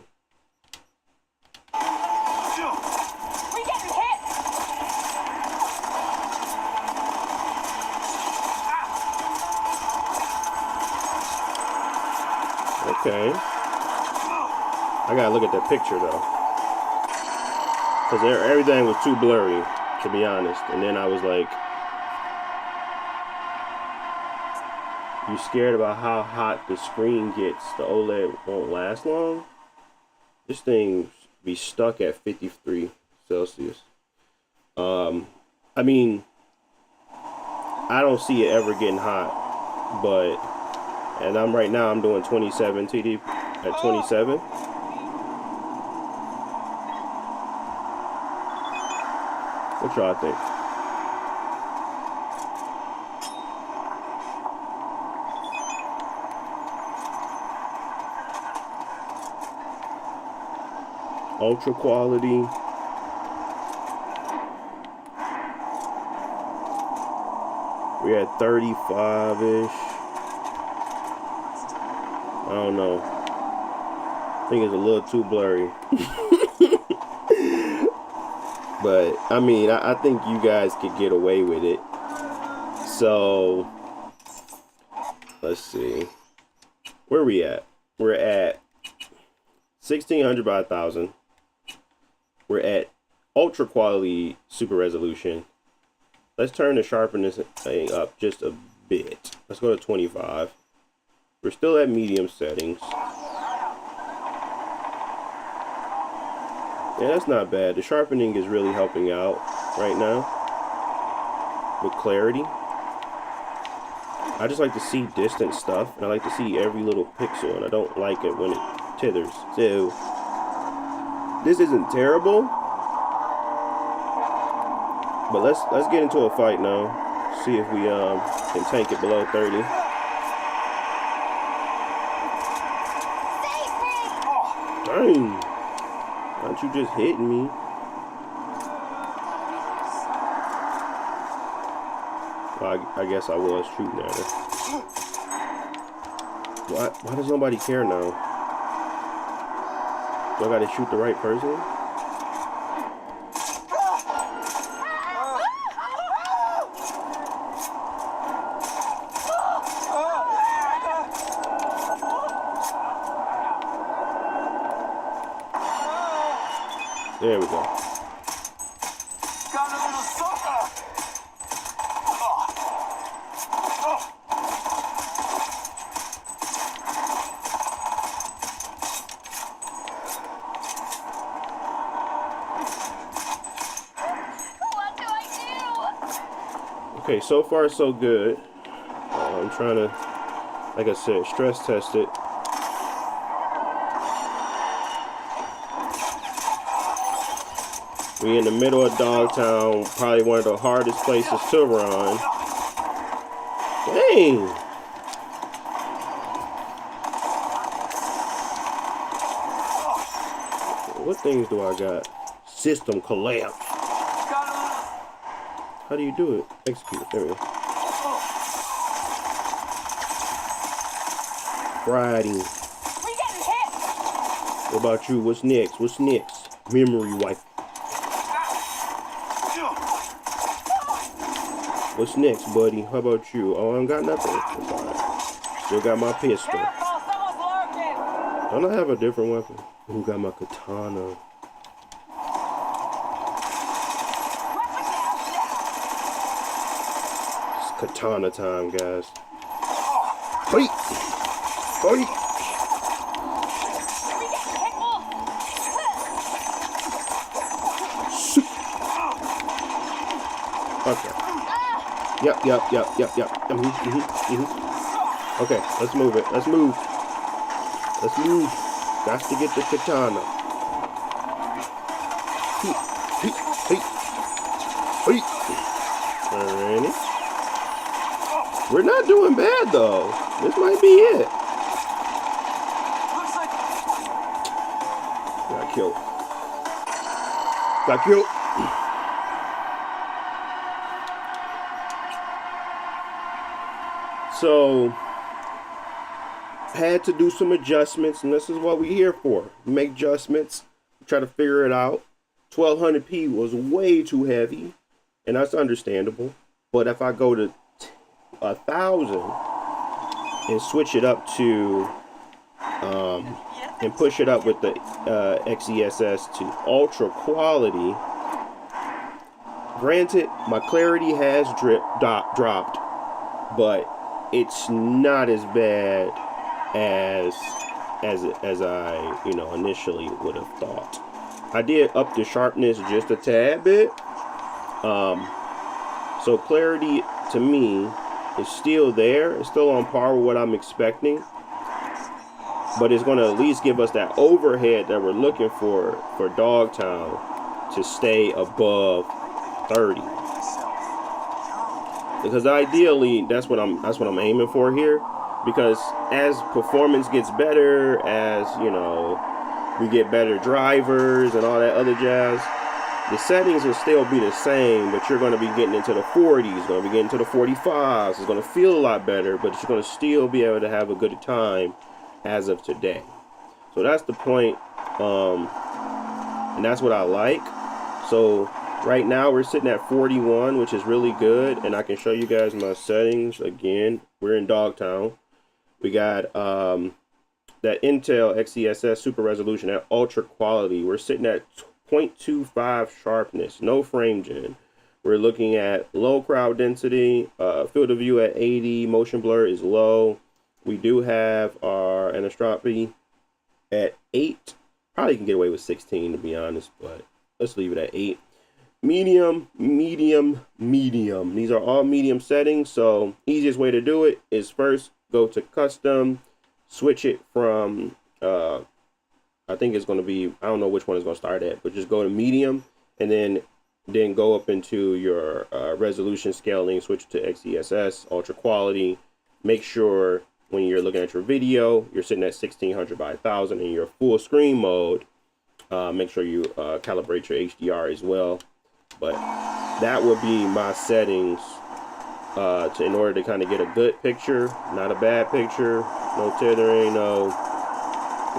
We're getting hit. Okay. I gotta look at that picture though, because everything was too blurry, to be honest. And then I was like, you scared about how hot the screen gets? The OLED won't last long. This thing be stuck at 53 Celsius. I mean, I don't see it ever getting hot, but, and right now I'm doing 27 TD at 27. What y'all think? Ultra quality. We're at 35-ish. I don't know. I think it's a little too blurry. But I mean, I think you guys could get away with it. So let's see. Where are we at? We're at 1600 by 1000. We're at ultra quality super resolution. Let's turn the sharpness thing up just a bit. Let's go to 25. We're still at medium settings. Yeah, that's not bad. The sharpening is really helping out right now with clarity. I just like to see distant stuff, and I like to see every little pixel, and I don't like it when it tethers. So this isn't terrible, but let's get into a fight now. See if we can tank it below 30. Dang! Why don't you just hitting me? Well, I guess I was shooting at her. Why does nobody care now? Do I gotta shoot the right person? There we go. Got a little sucker. What do I do? Okay, so far so good. I'm trying to, like I said, stress test it. We in the middle of Dogtown, probably one of the hardest places to run. Dang! What things do I got? System collapse. How do you do it? Execute it. There we go. Friday. We getting hit. What about you? What's next? What's next? Memory wipe. What's next, buddy? How about you? Oh, I ain't got nothing. That's all right. Still got my pistol. Careful, someone's lurking. Don't I have a different weapon? Who got my katana? It's katana time, guys. Fight! Fight! We getting hit more. Okay. Yep. Okay, let's move it. Let's move. Let's move. Got to get the katana. Alrighty. We're not doing bad though. This might be it. Got killed. Got killed. So, had to do some adjustments, and this is what we're here for. Make adjustments, try to figure it out. 1200p was way too heavy, and that's understandable. But if I go to 1000 and switch it up to, and push it up with the XESS to ultra quality, granted, my clarity has dropped, but it's not as bad as I initially would have thought. I did up the sharpness just a tad bit. So clarity to me is still there. It's still on par with what I'm expecting. But it's going to at least give us that overhead that we're looking for Dogtown to stay above 30. Because ideally, that's what I'm aiming for here. Because as performance gets better, as we get better drivers and all that other jazz, the settings will still be the same, but you're going to be getting into the 40s, going to be getting to the 45s. It's going to feel a lot better, but you're going to still be able to have a good time as of today. So that's the point, and that's what I like. So right now we're sitting at 41, which is really good, and I can show you guys my settings again. We're in Dogtown. We got that Intel XeSS super resolution at ultra quality. We're sitting at 0.25 sharpness, no frame gen. We're looking at low crowd density, field of view at 80, motion blur is low. We do have our anisotropy at 8. Probably can get away with 16 to be honest, but let's leave it at 8. Medium, medium, medium. These are all medium settings, so easiest way to do it is first go to custom, switch it from, I think it's going to be, I don't know which one it's going to start at, but just go to medium and then go up into your resolution scaling, switch to XeSS, ultra quality. Make sure when you're looking at your video, you're sitting at 1600 by 1000 in your full screen mode. Make sure you calibrate your HDR as well. But that would be my settings in order to kind of get a good picture, not a bad picture, no tethering, no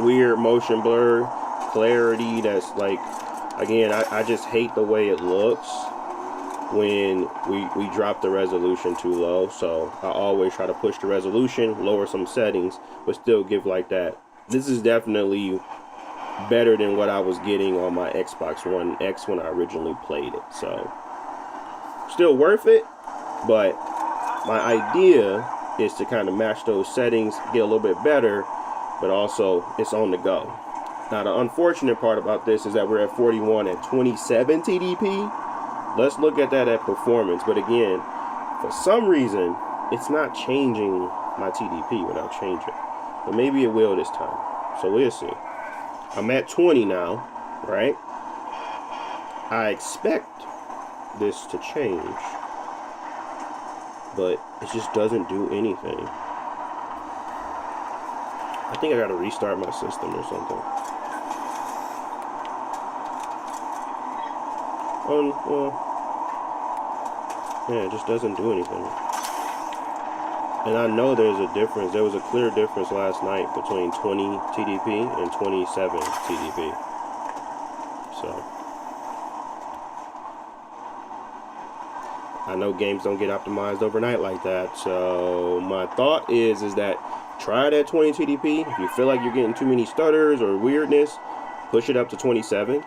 weird motion blur, clarity that's like, again, I just hate the way it looks when we drop the resolution too low. So I always try to push the resolution, lower some settings, but still give like that. This is definitely better than what I was getting on my Xbox One X when I originally played it. So still worth it, but my idea is to kind of match those settings, get a little bit better, but also it's on the go. Now the unfortunate part about this is that we're at 41 at 27 TDP. Let's look at that at performance. But again, for some reason, it's not changing my TDP when I change it. But maybe it will this time. So we'll see. I'm at 20 now, right? I expect this to change, but it just doesn't do anything. I think I gotta restart my system or something. Well, yeah, it just doesn't do anything. And I know there's a difference. There was a clear difference last night between 20 TDP and 27 TDP. So I know games don't get optimized overnight like that. So my thought is that try it at 20 TDP. If you feel like you're getting too many stutters or weirdness, push it up to 27.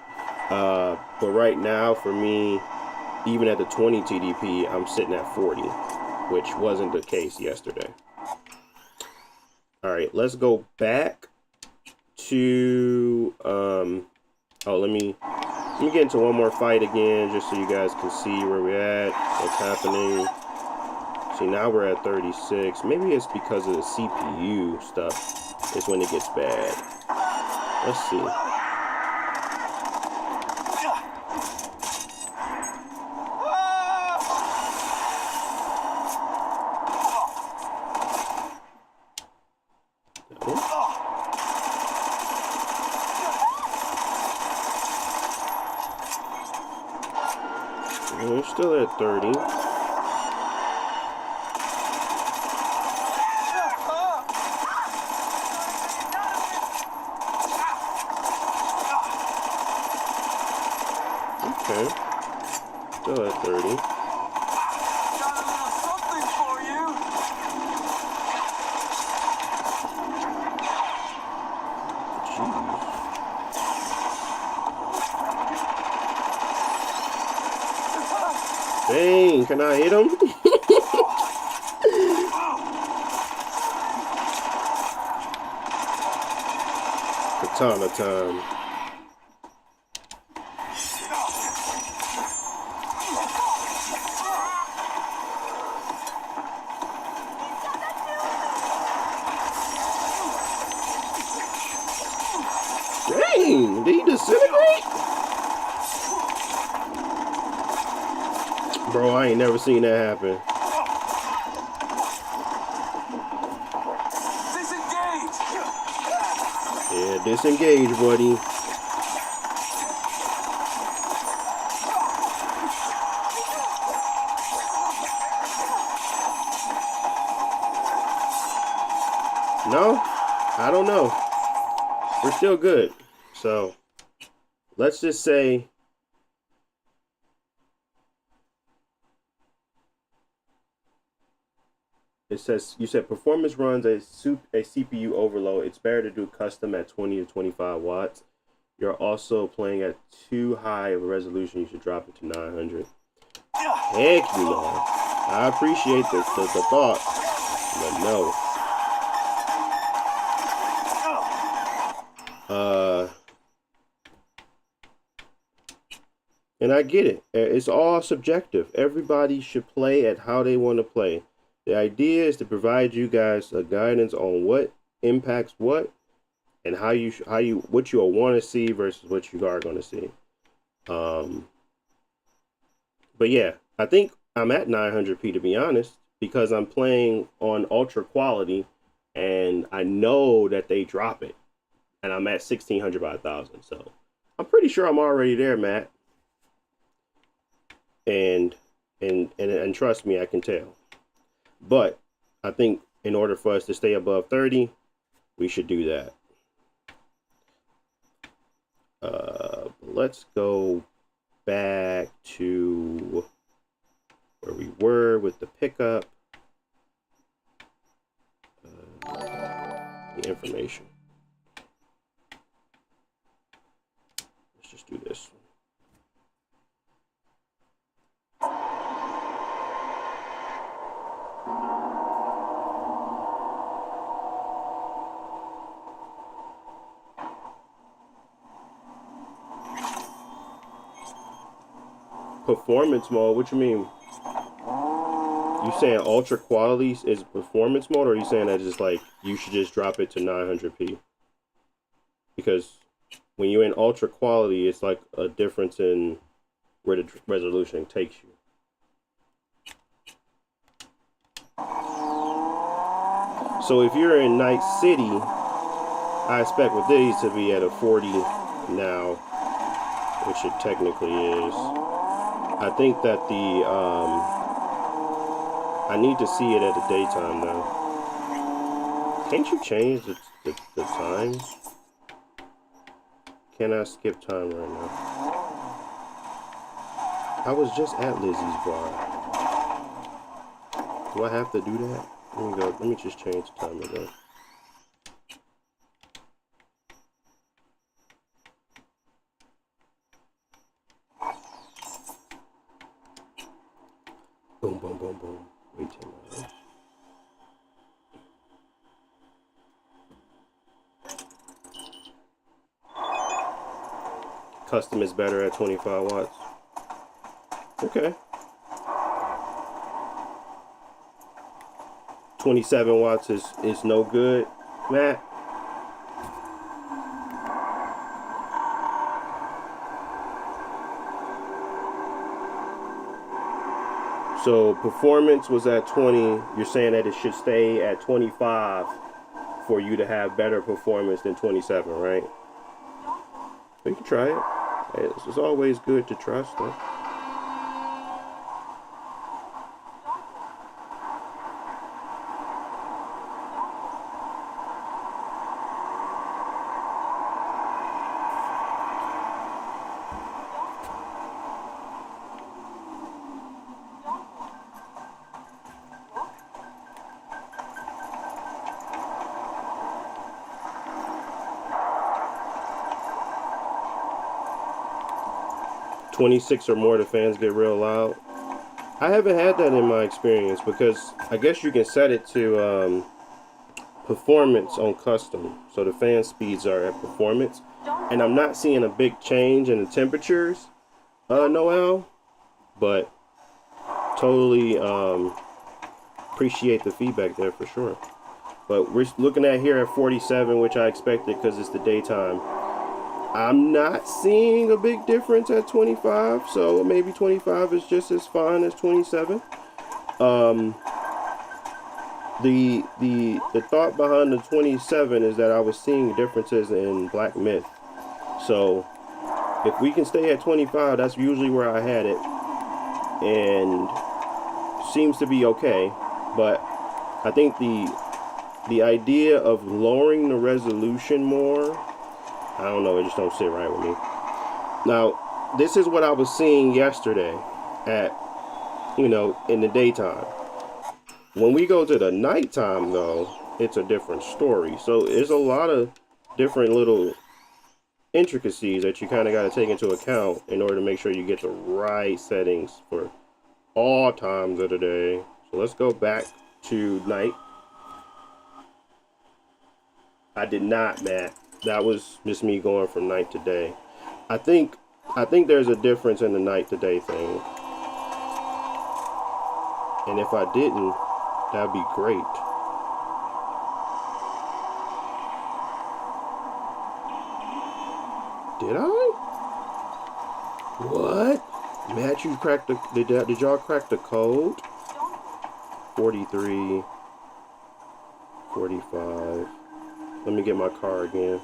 But right now, for me, even at the 20 TDP, I'm sitting at 40, which wasn't the case yesterday. All right, let's go back to, let me get into one more fight again, just so you guys can see where we're at, what's happening. See, now we're at 36. Maybe it's because of the CPU stuff is when it gets bad. Let's see. We're still at 30. Okay. Still at 30. Got a little something for you. Dang, can I hit him? Katana time. Dang, did he disintegrate? Bro, I ain't never seen that happen. Disengage! Yeah, disengage, buddy. No? I don't know. we're still good. So let's just say it says, you said performance runs a CPU overload. It's better to do custom at 20 to 25 watts. You're also playing at too high of a resolution. You should drop it to 900. Heck, you know. I appreciate the thought, but no. And I get it. It's all subjective. Everybody should play at how they want to play. The idea is to provide you guys a guidance on what impacts what, and what you'll want to see versus what you are going to see. But yeah, I think I'm at 900p to be honest, because I'm playing on ultra quality, and I know that they drop it, and I'm at 1600 by 1000. So I'm pretty sure I'm already there, Matt. And trust me, I can tell. But I think in order for us to stay above 30, we should do that. Let's go back to where we were with the pickup. The information. Let's just do this. Performance mode? What you mean? You saying ultra quality is performance mode, or are you saying that just like you should just drop it to 900p? Because when you're in ultra quality, it's like a difference in where the resolution takes you. So if you're in Night City, I expect with these to be at a 40 now, which it technically is. I think that I need to see it at the daytime now. Can't you change the times? Can I skip time right now? I was just at Lizzie's bar. Do I have to do that? Let me go. Let me just change the time again. Boom, boom, boom, boom. Wait 10 minutes. Custom is better at 25 watts. Okay. 27 watts is no good, Matt. So performance was at 20. You're saying that it should stay at 25 for you to have better performance than 27, right? You can try it. It's always good to trust, though. .26 or more, the fans get real loud. I haven't had that in my experience, because I guess you can set it to performance on custom, so the fan speeds are at performance, and I'm not seeing a big change in the temperatures, Noel, but totally appreciate the feedback there for sure. But we're looking at here at 47, which I expected because it's the daytime. I'm not seeing a big difference at 25, so maybe 25 is just as fine as 27. The thought behind the 27 is that I was seeing differences in Black Myth. So if we can stay at 25, that's usually where I had it, and seems to be okay. But I think the idea of lowering the resolution more I don't know, it just don't sit right with me. Now, this is what I was seeing yesterday at, you know, in the daytime. When we go to the nighttime, though, it's a different story. So there's a lot of different little intricacies that you kind of got to take into account in order to make sure you get the right settings for all times of the day. So let's go back to night. I did not, Matt. That was just me going from night to day. I think there's a difference in the night to day thing. And if I didn't, that'd be great. Did I? What? Matt, you cracked the... Did y'all crack the code? 43... 45... Let me get my car again.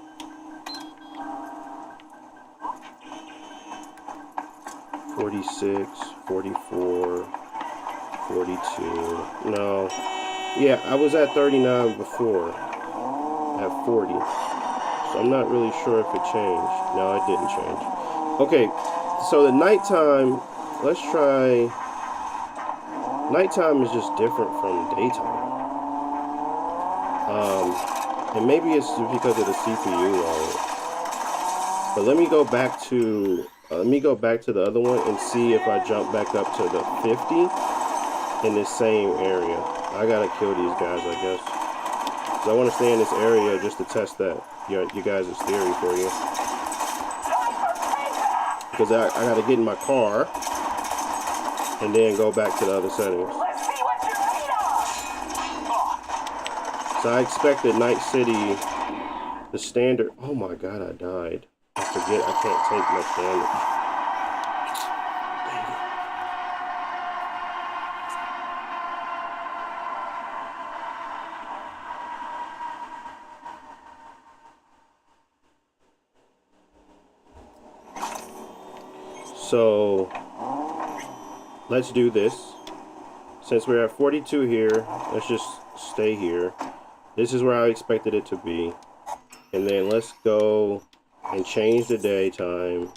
46... 44... 42... No. Yeah, I was at 39 before. At 40. So I'm not really sure if it changed. No, it didn't change. Okay, so the nighttime, let's try. Nighttime is just different from daytime. And maybe it's because of the CPU load. But let me go back to the other one and see if I jump back up to the 50 in this same area. I gotta kill these guys, I guess. So I want to stay in this area just to test that you guys' theory for you. Because I gotta get in my car and then go back to the other settings. So I expected Night City, the standard. Oh my god, I died. I forget I can't take much damage. So let's do this. Since we're at 42 here, let's just stay here. This is where I expected it to be. And then let's go and change the daytime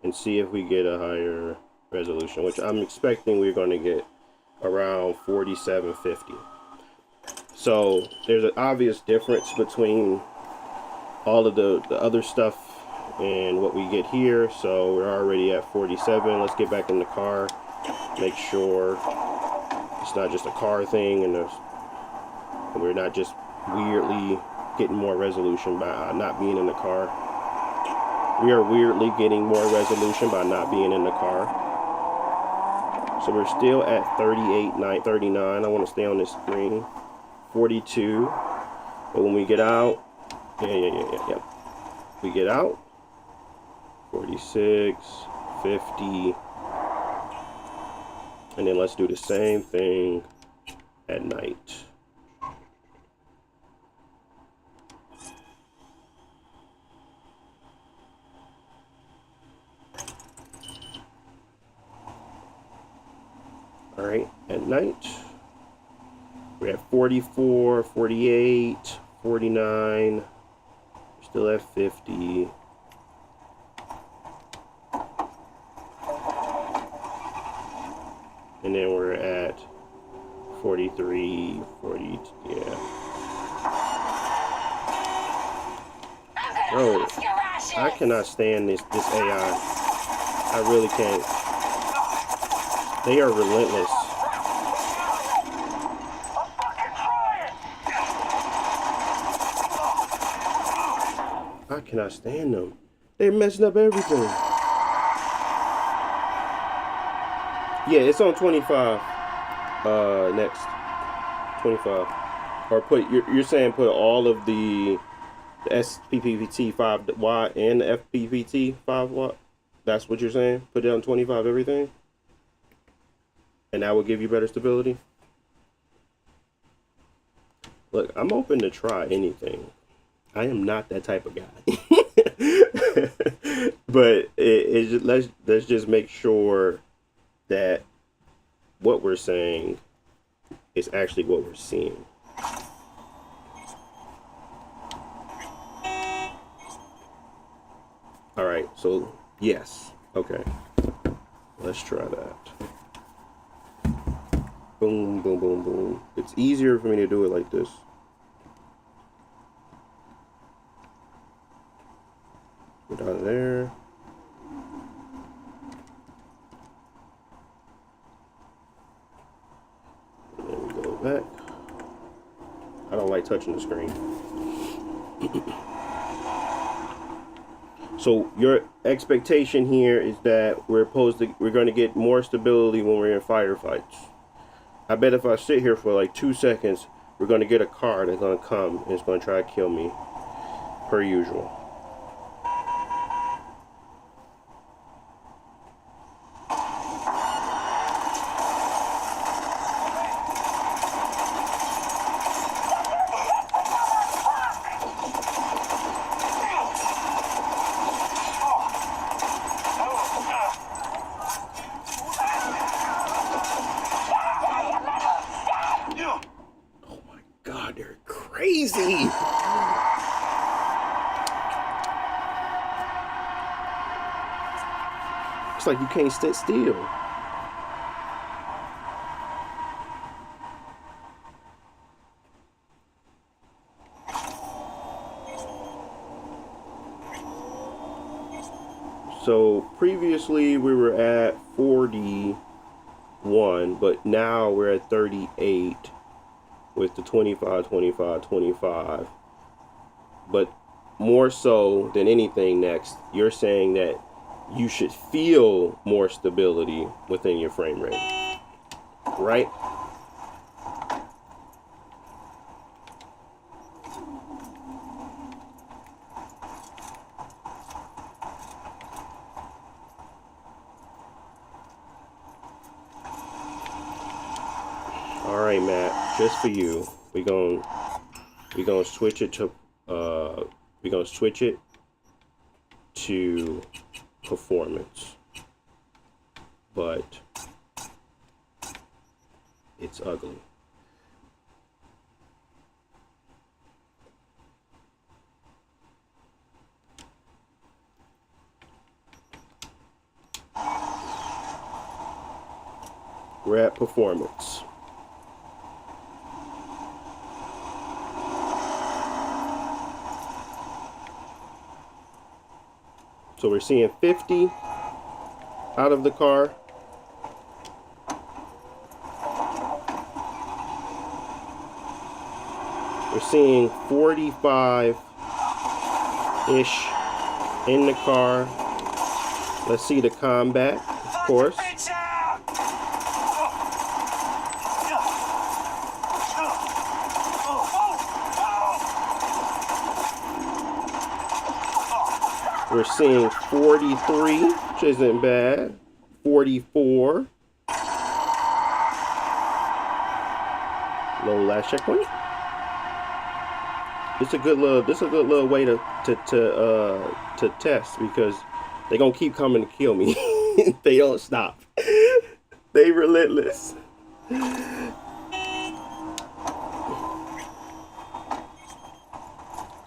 and see if we get a higher resolution, which I'm expecting we're going to get around 4750. So there's an obvious difference between all of the other stuff and what we get here. So we're already at 47. Let's get back in the car, make sure it's not just a car thing and we're not just weirdly getting more resolution by not being in the car. We are weirdly getting more resolution by not being in the car. So we're still at 38, 39. I want to stay on this screen. 42. But when we get out, yeah. We get out. 46, 50. And then let's do the same thing at night. All right, at night, we're at 44, 48, 49, we're still at 50. And then we're at 43, 40, yeah. Bro, I cannot stand this AI. I really can't. They are relentless. I cannot stand them. They're messing up everything. Yeah, it's on 25. Next. 25. Or you're saying put all of the SPPT 5Y and the FPPT 5Y? That's what you're saying? Put it on 25 everything? And that will give you better stability? Look, I'm open to try anything. I am not that type of guy. But let's just make sure that what we're saying is actually what we're seeing. . So, yes. Okay. Let's try that. Boom, boom, boom, boom. It's easier for me to do it like this. Get out of there. And then we go back. I don't like touching the screen. So your expectation here is that we're going to get more stability when we're in firefights. I bet if I sit here for like 2 seconds, we're going to get a car that's going to come and it's going to try to kill me, per usual. God, they're crazy. It's like you can't sit still. So previously we were at 41, but now we're at 38 with the 25, 25, 25. But more so than anything next, you're saying that you should feel more stability within your frame rate, right? All right, Matt, just for you, we're gonna switch it to performance, but it's ugly. We're at performance. So we're seeing 50 out of the car. We're seeing 45-ish in the car. Let's see the combat, of course. We're seeing 43, which isn't bad. 44. Low last checkpoint. This a good little way to test, because they're gonna keep coming to kill me. They don't stop. They relentless.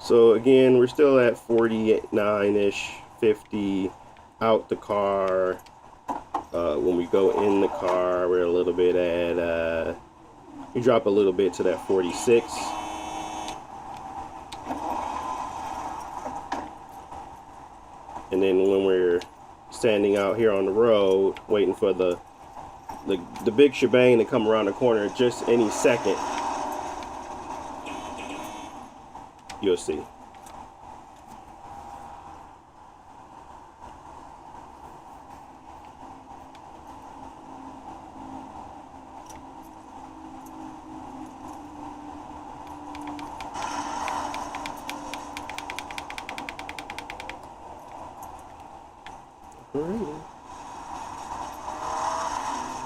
So again, we're still at 49-ish, 50 out the car. When we go in the car, we're a little bit at, we drop a little bit to that 46. And then when we're standing out here on the road, waiting for the big shebang to come around the corner just any second, you'll see.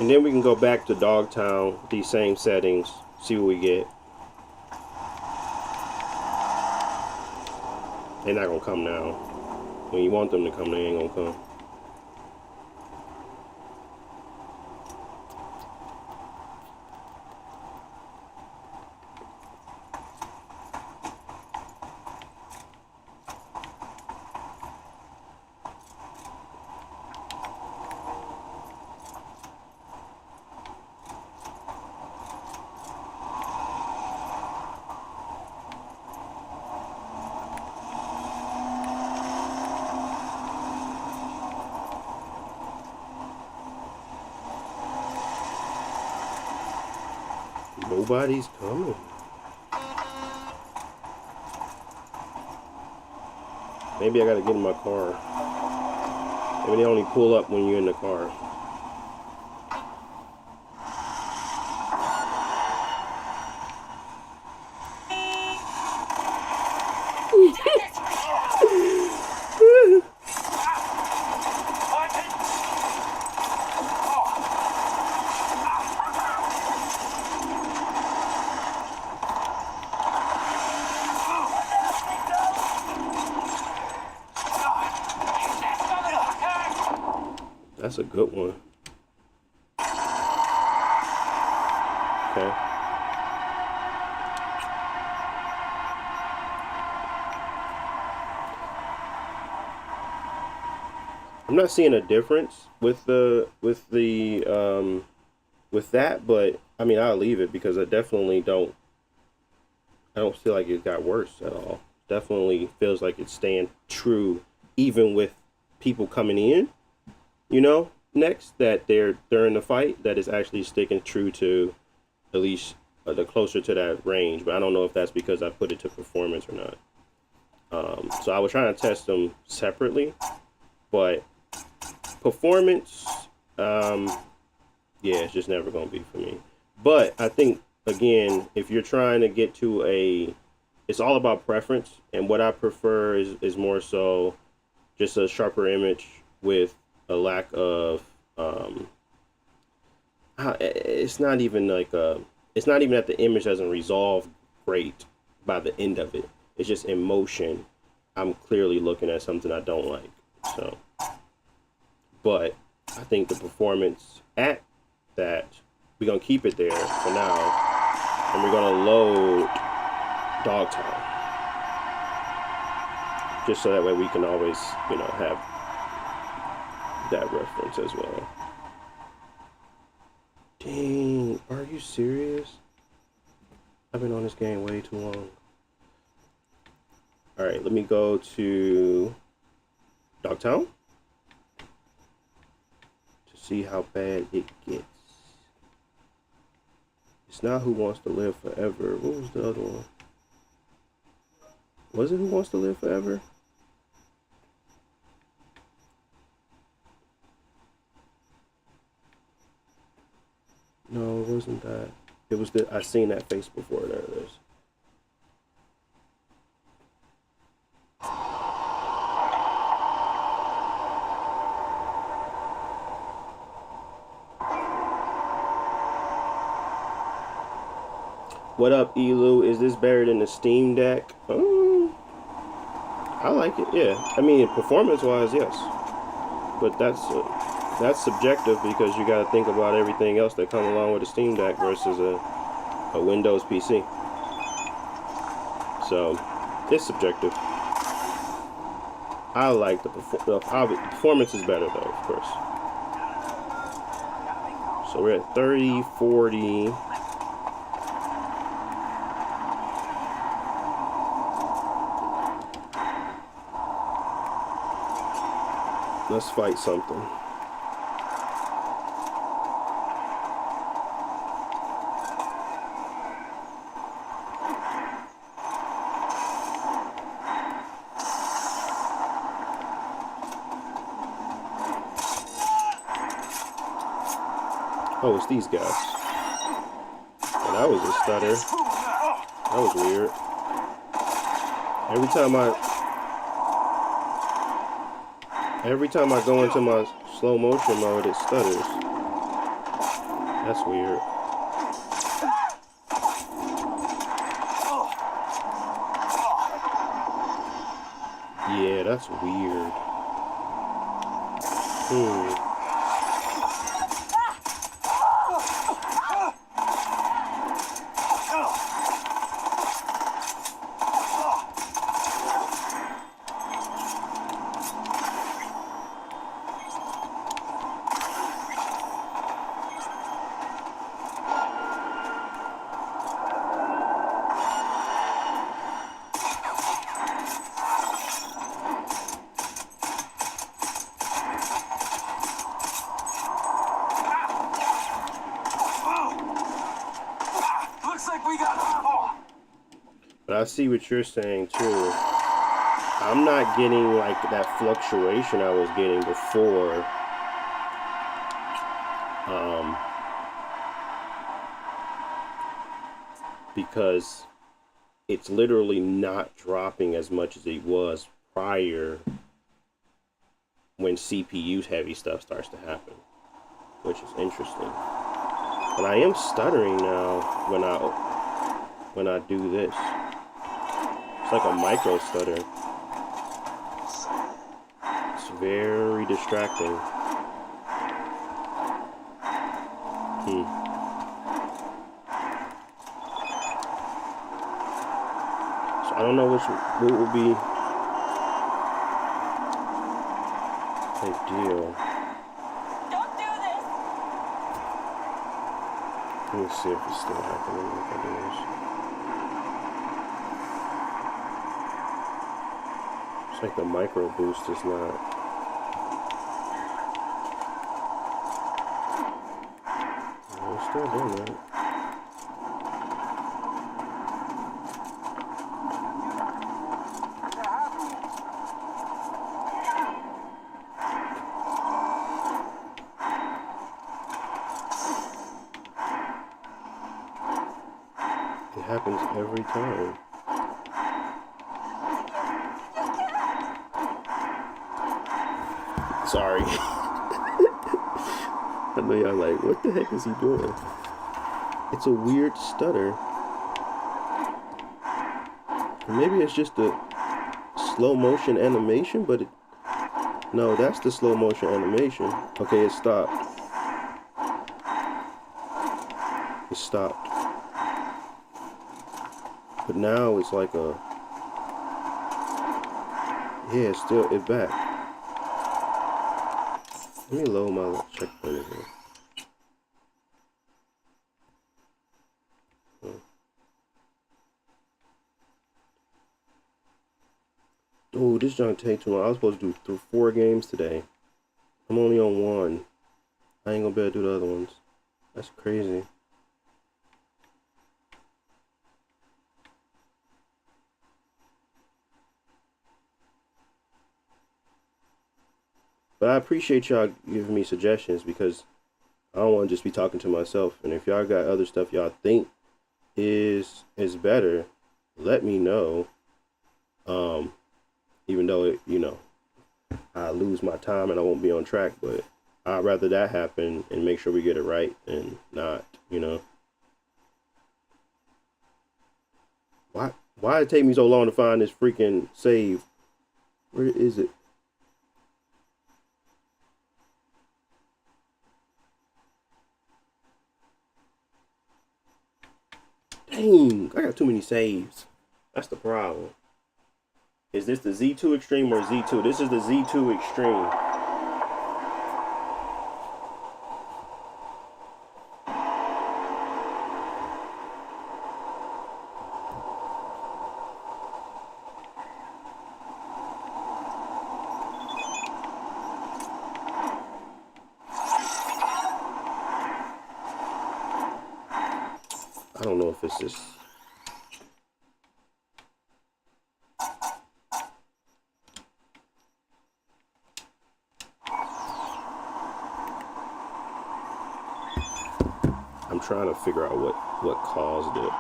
And then we can go back to Dogtown, these same settings, see what we get. They're not gonna come now. When you want them to come, they ain't gonna come. Nobody's coming. Maybe I gotta get in my car. Maybe they only pull up when you're in the car. That's a good one. Okay. I'm not seeing a difference with that, but I mean, I'll leave it because I definitely don't feel like it got worse at all. Definitely feels like it's staying true, even with people coming in, you know, next, that they're during the fight, that is actually sticking true to at least the closer to that range. But I don't know if that's because I put it to performance or not. So I was trying to test them separately, but performance, yeah, it's just never going to be for me. But I think, again, if you're trying to get to it's all about preference, and what I prefer is more so just a sharper image with a lack of, it's not even that the image doesn't resolve great by the end of it. It's just in motion, I'm clearly looking at something I don't like. So, but I think the performance at that, we're going to keep it there for now, and we're going to load Dogtown, just so that way we can always, you know, have that reference as well. Dang, are you serious? I've been on this game way too long. All right, let me go to Dogtown to see how bad it gets. It's not Who Wants to Live Forever. What was the other one? Was it Who Wants to Live Forever? No, it wasn't that. It was I seen that face before. There it is. What up, Elu? Is this better than the Steam Deck? I like it, yeah. I mean, performance-wise, yes. But that's subjective, because you got to think about everything else that comes along with a Steam Deck versus a Windows PC. So, it's subjective. I like the performance is better, though, of course. So we're at 30, 40... Let's fight something. Oh, it's these guys. And that was a stutter. That was weird. Every time I go into my slow motion mode, it stutters. That's weird. Yeah, that's weird. like we got ammo. But I see what you're saying too. I'm not getting like that fluctuation I was getting before. Because it's literally not dropping as much as it was prior when CPU heavy stuff starts to happen, which is interesting. But I am stuttering now when I do this. It's like a micro stutter. It's very distracting. So I don't know what will be a deal. Don't do this! Let me see if it's still happening if I do this. It's like the micro boost is not. No, it's still doing that. It happens every time. Sorry. I know y'all like, what the heck is he doing? It's a weird stutter. Or maybe it's just a slow motion animation, but it, no, that's the slow motion animation. Okay, it stopped. It stopped. But now it's like a, yeah, it's still, it back. Let me load my checkpoint again. Oh, this junk take too long. I was supposed to do 4 games today. I'm only on 1. I ain't gonna be able to do the other ones. That's crazy. But I appreciate y'all giving me suggestions because I don't want to just be talking to myself. And if y'all got other stuff y'all think is better, let me know. Even though it, you know, I lose my time and I won't be on track, but I'd rather that happen and make sure we get it right and not, you know. Why did it take me so long to find this freaking save? Where is it? Dang, I got too many saves. That's the problem. Is this the Z2 Extreme or Z2? This is the Z2 Extreme. I don't know if it's this. I'm trying to figure out what caused it.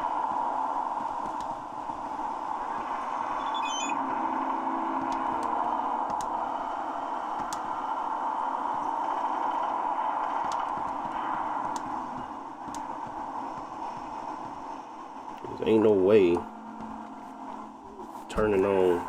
There ain't no way turning on.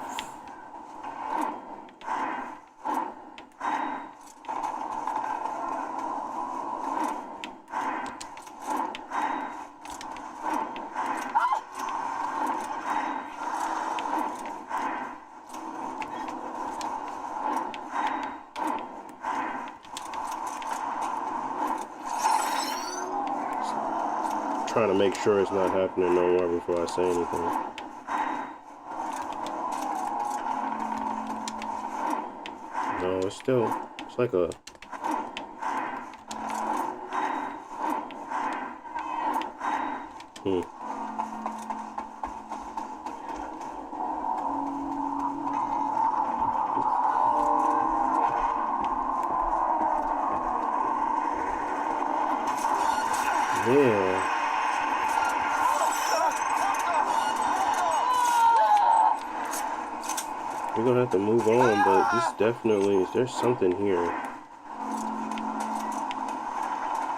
Trying to make sure it's not happening no more before I say anything. No, it's still, it's like a, We're gonna have to move on, but this definitely, there's something here.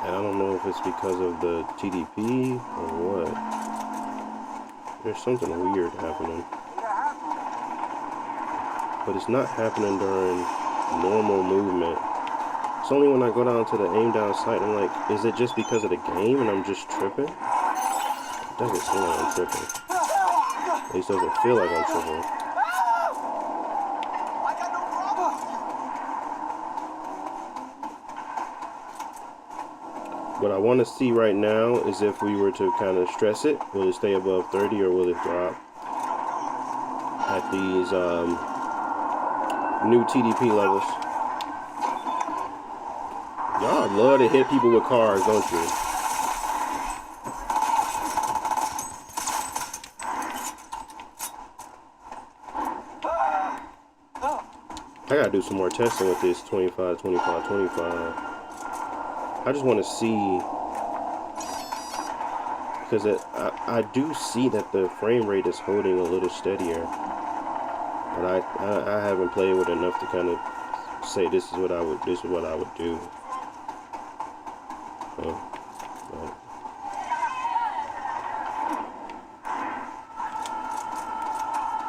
And I don't know if it's because of the TDP or what. There's something weird happening. But it's not happening during normal movement. It's only when I go down to the aim down sight, I'm like, is it just because of the game and I'm just tripping? It doesn't seem like I'm tripping. At least it doesn't feel like I'm tripping. What I want to see right now is if we were to kind of stress it, will it stay above 30 or will it drop at these new TDP levels? Y'all love to hit people with cars, don't you? I gotta do some more testing with this 25, 25, 25. I just want to see, because I do see that the frame rate is holding a little steadier, but I haven't played with enough to kind of say this is what I would do.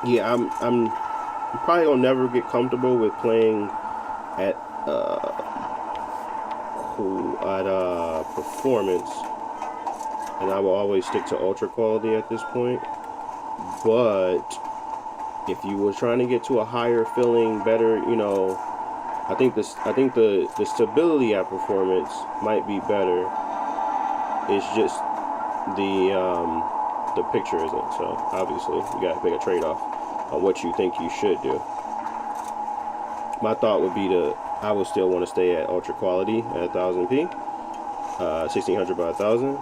Yeah, I'm probably gonna never get comfortable with playing at performance, and I will always stick to ultra quality at this point. But if you were trying to get to a higher feeling, better, you know, I think the stability at performance might be better. It's just the picture isn't. So obviously you gotta make a trade-off on what you think you should do. My thought would be I would still want to stay at ultra quality at 1000p, 1600 by 1000,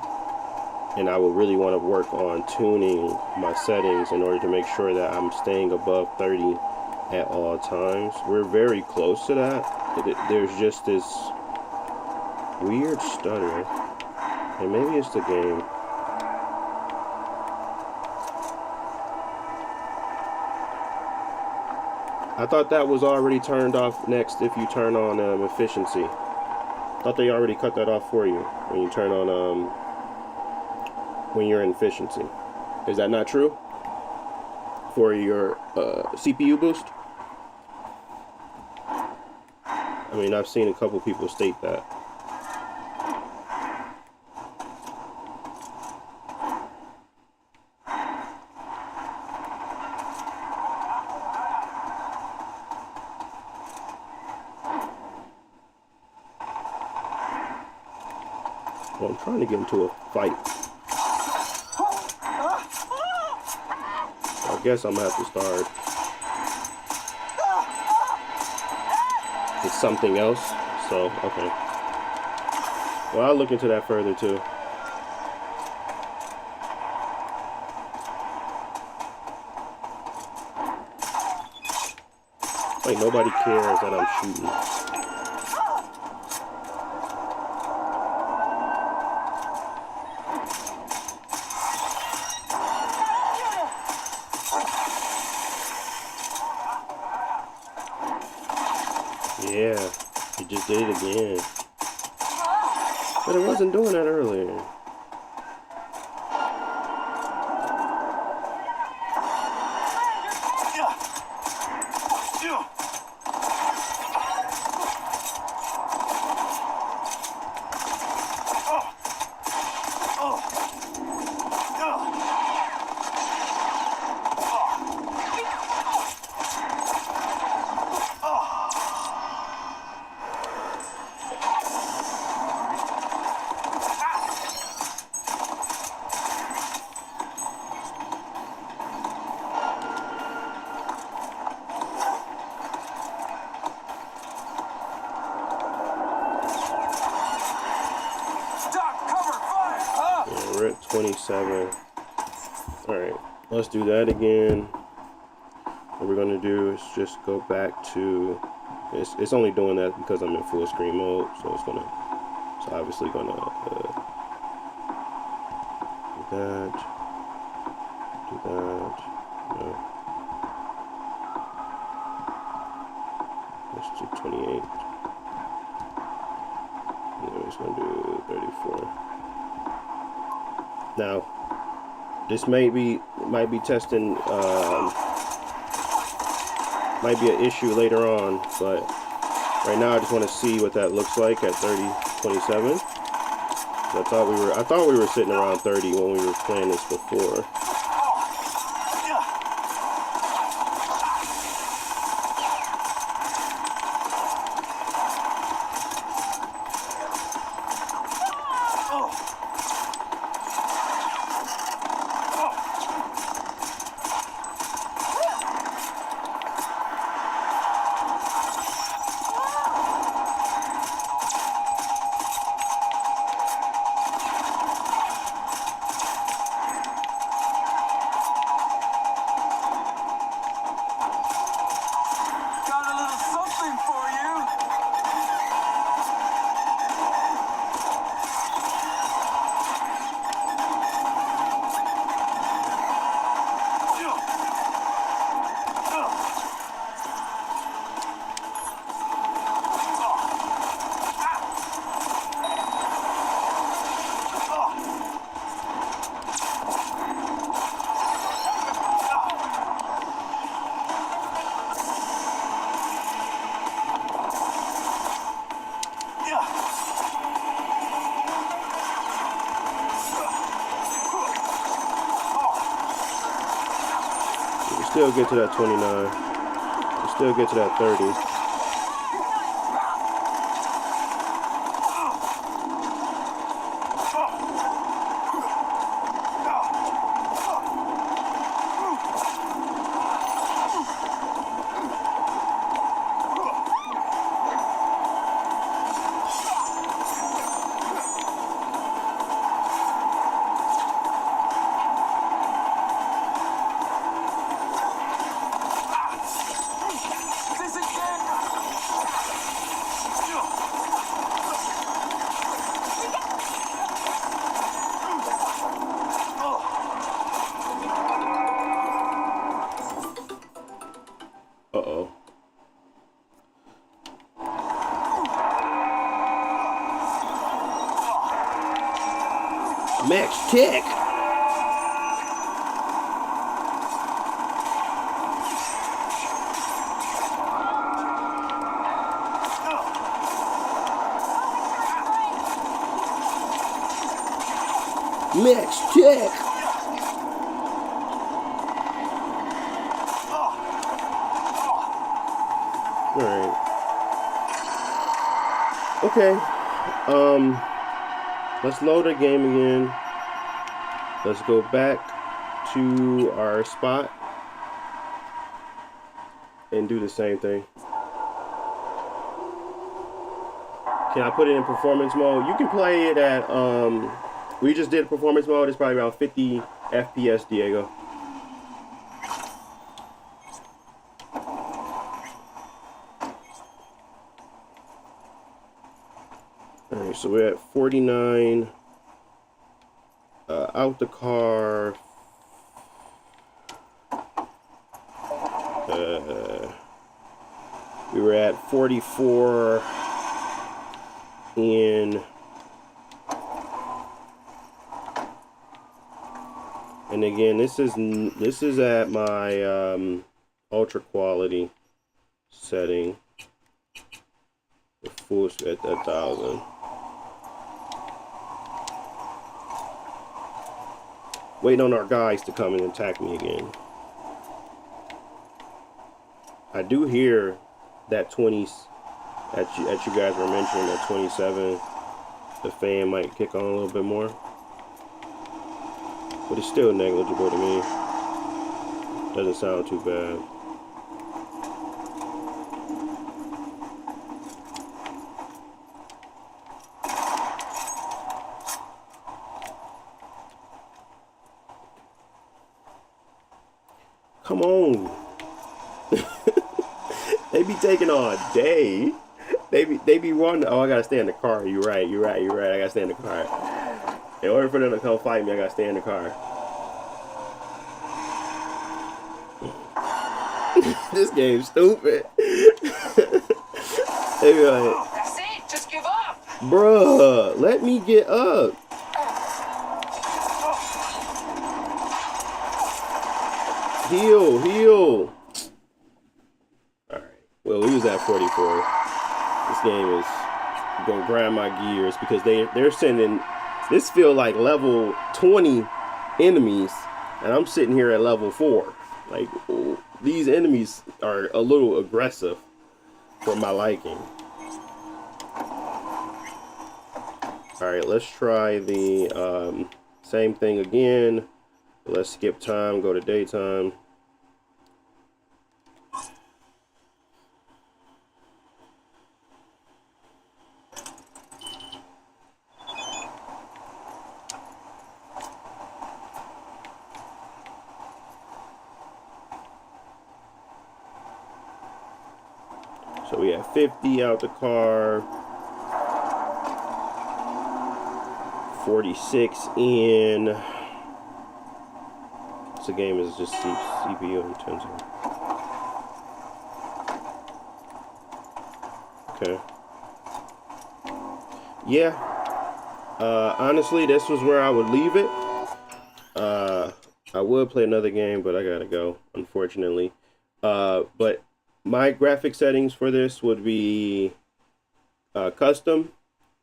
and I would really want to work on tuning my settings in order to make sure that I'm staying above 30 at all times. We're very close to that. There's just this weird stutter, and maybe it's the game. I thought that was already turned off next if you turn on efficiency. I thought they already cut that off for you when you turn on when you're in efficiency. Is that not true? For your CPU boost? I mean, I've seen a couple people state that. Well, I'm trying to get into a fight. I guess I'm gonna have to start. It's something else, so okay. Well, I'll look into that further too. Like nobody cares that I'm shooting. Yeah, it just did it again. But it wasn't doing that earlier. We're at 27. Alright, let's do that again. What we're going to do is just go back to... It's only doing that because I'm in full screen mode, so it's obviously going to do that. Do that. No. Now, this might be testing, might be an issue later on, but right now I just want to see what that looks like at 3027. I thought we were sitting around 30 when we were playing this before. Still get to that 29. We still get to that 30. Uh-oh. Max tick. Max tick. Alright. Okay. Let's load the game again. Let's go back to our spot and do the same thing. Can I put it in performance mode? You can play it at we just did performance mode. It's probably around 50 FPS, Diego. Alright, so we're at 49. Out the car. We were at 44 in. And again, this is at my ultra quality setting. The full at 1,000. Waiting on our guys to come and attack me again. I do hear that 20 that you guys were mentioning, that 27. The fan might kick on a little bit more, but it's still negligible to me. Doesn't sound too bad. Come on. They be taking all day. They be wanting. Oh, I gotta stay in the car. You're right. I gotta stay in the car. In order for them to come fight me, I gotta stay in the car. This game's stupid. They be like, That's it, just give up. bruh, let me get up. Heal. Alright. Well, we was at 44. This game is gonna grind my gears because they're sending, this feel like level 20 enemies, and I'm sitting here at level 4. Like, these enemies are a little aggressive for my liking. Alright, let's try the same thing again. Let's skip time, go to daytime. So we have 50 out the car, 46 in. The game is just CPU intensive. Okay. Yeah. Honestly, this was where I would leave it. I would play another game, but I gotta go, unfortunately. But my graphic settings for this would be custom.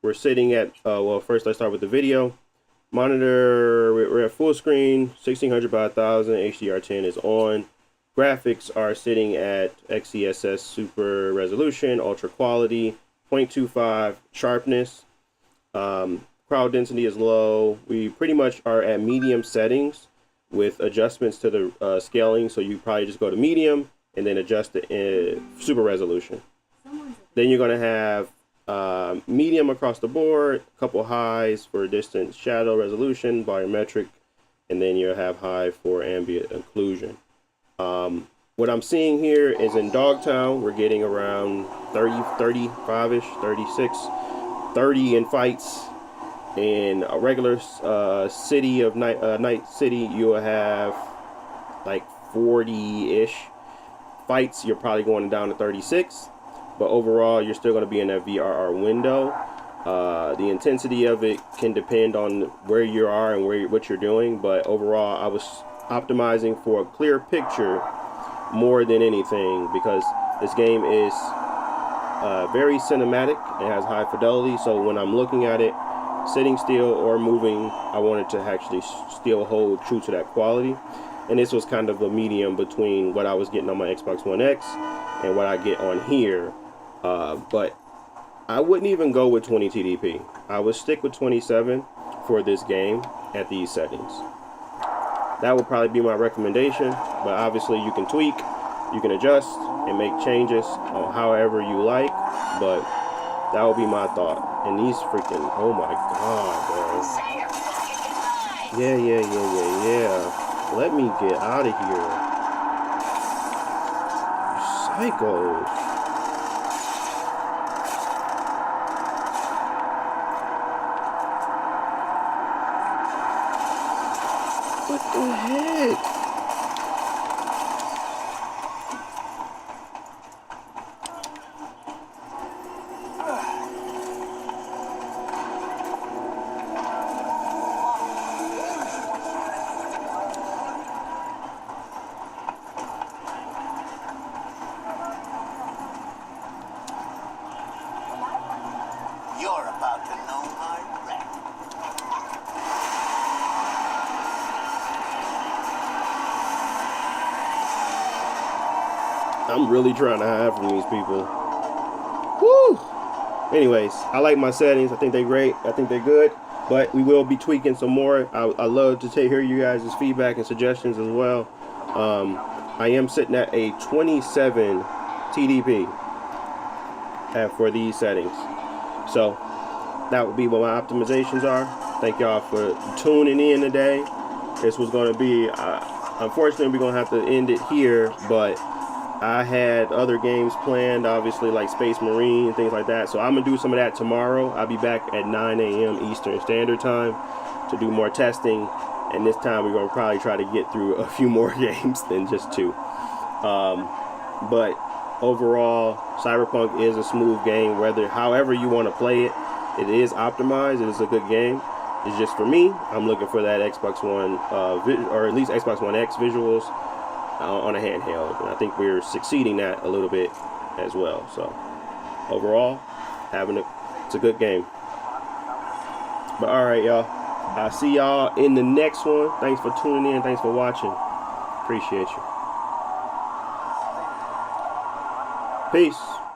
We're sitting at, well, first let's start with the video. Monitor, we're at full screen, 1600 by 1000, HDR10 is on. Graphics are sitting at XeSS super resolution, ultra quality, 0.25 sharpness. Crowd density is low. We pretty much are at medium settings with adjustments to the scaling. So you probably just go to medium and then adjust the super resolution. Then you're going to have medium across the board, a couple highs for distance shadow resolution, volumetric, and then you'll have high for ambient occlusion. What I'm seeing here is in Dogtown, we're getting around 35-ish, 36, 30 in fights. In a regular city of Night City, you'll have like 40-ish fights. You're probably going down to 36. But overall, you're still going to be in that VRR window. The intensity of it can depend on where you are and what you're doing. But overall, I was optimizing for a clear picture more than anything because this game is very cinematic. It has high fidelity. So when I'm looking at it, sitting still or moving, I wanted to actually still hold true to that quality. And this was kind of a medium between what I was getting on my Xbox One X and what I get on here. But I wouldn't even go with 20 TDP. I would stick with 27 for this game at these settings. That would probably be my recommendation, but obviously you can tweak, you can adjust and make changes on however you like, but that would be my thought. And these freaking, oh my god, bro. Yeah. Let me get out of here. Psychos. What the heck? You're about to know my wreck. I'm really trying to hide from these people. Woo! Anyways, I like my settings. I think they're great. I think they're good. But we will be tweaking some more. I love to hear you guys' feedback and suggestions as well. I am sitting at a 27 TDP for these settings. So that would be what my optimizations are. Thank y'all for tuning in today. This was going to be, unfortunately, we're going to have to end it here. But I had other games planned, obviously, like Space Marine and things like that. So I'm going to do some of that tomorrow. I'll be back at 9 a.m. Eastern Standard Time to do more testing. And this time we're going to probably try to get through a few more games than just 2. But overall, Cyberpunk is a smooth game. However you want to play it, it is optimized. It is a good game. It's just for me, I'm looking for that Xbox One, or at least Xbox One X visuals. on a handheld. And I think we're succeeding that a little bit as well. So overall, it's a good game. But all right, y'all. I'll see y'all in the next one. Thanks for tuning in. Thanks for watching. Appreciate you. Peace.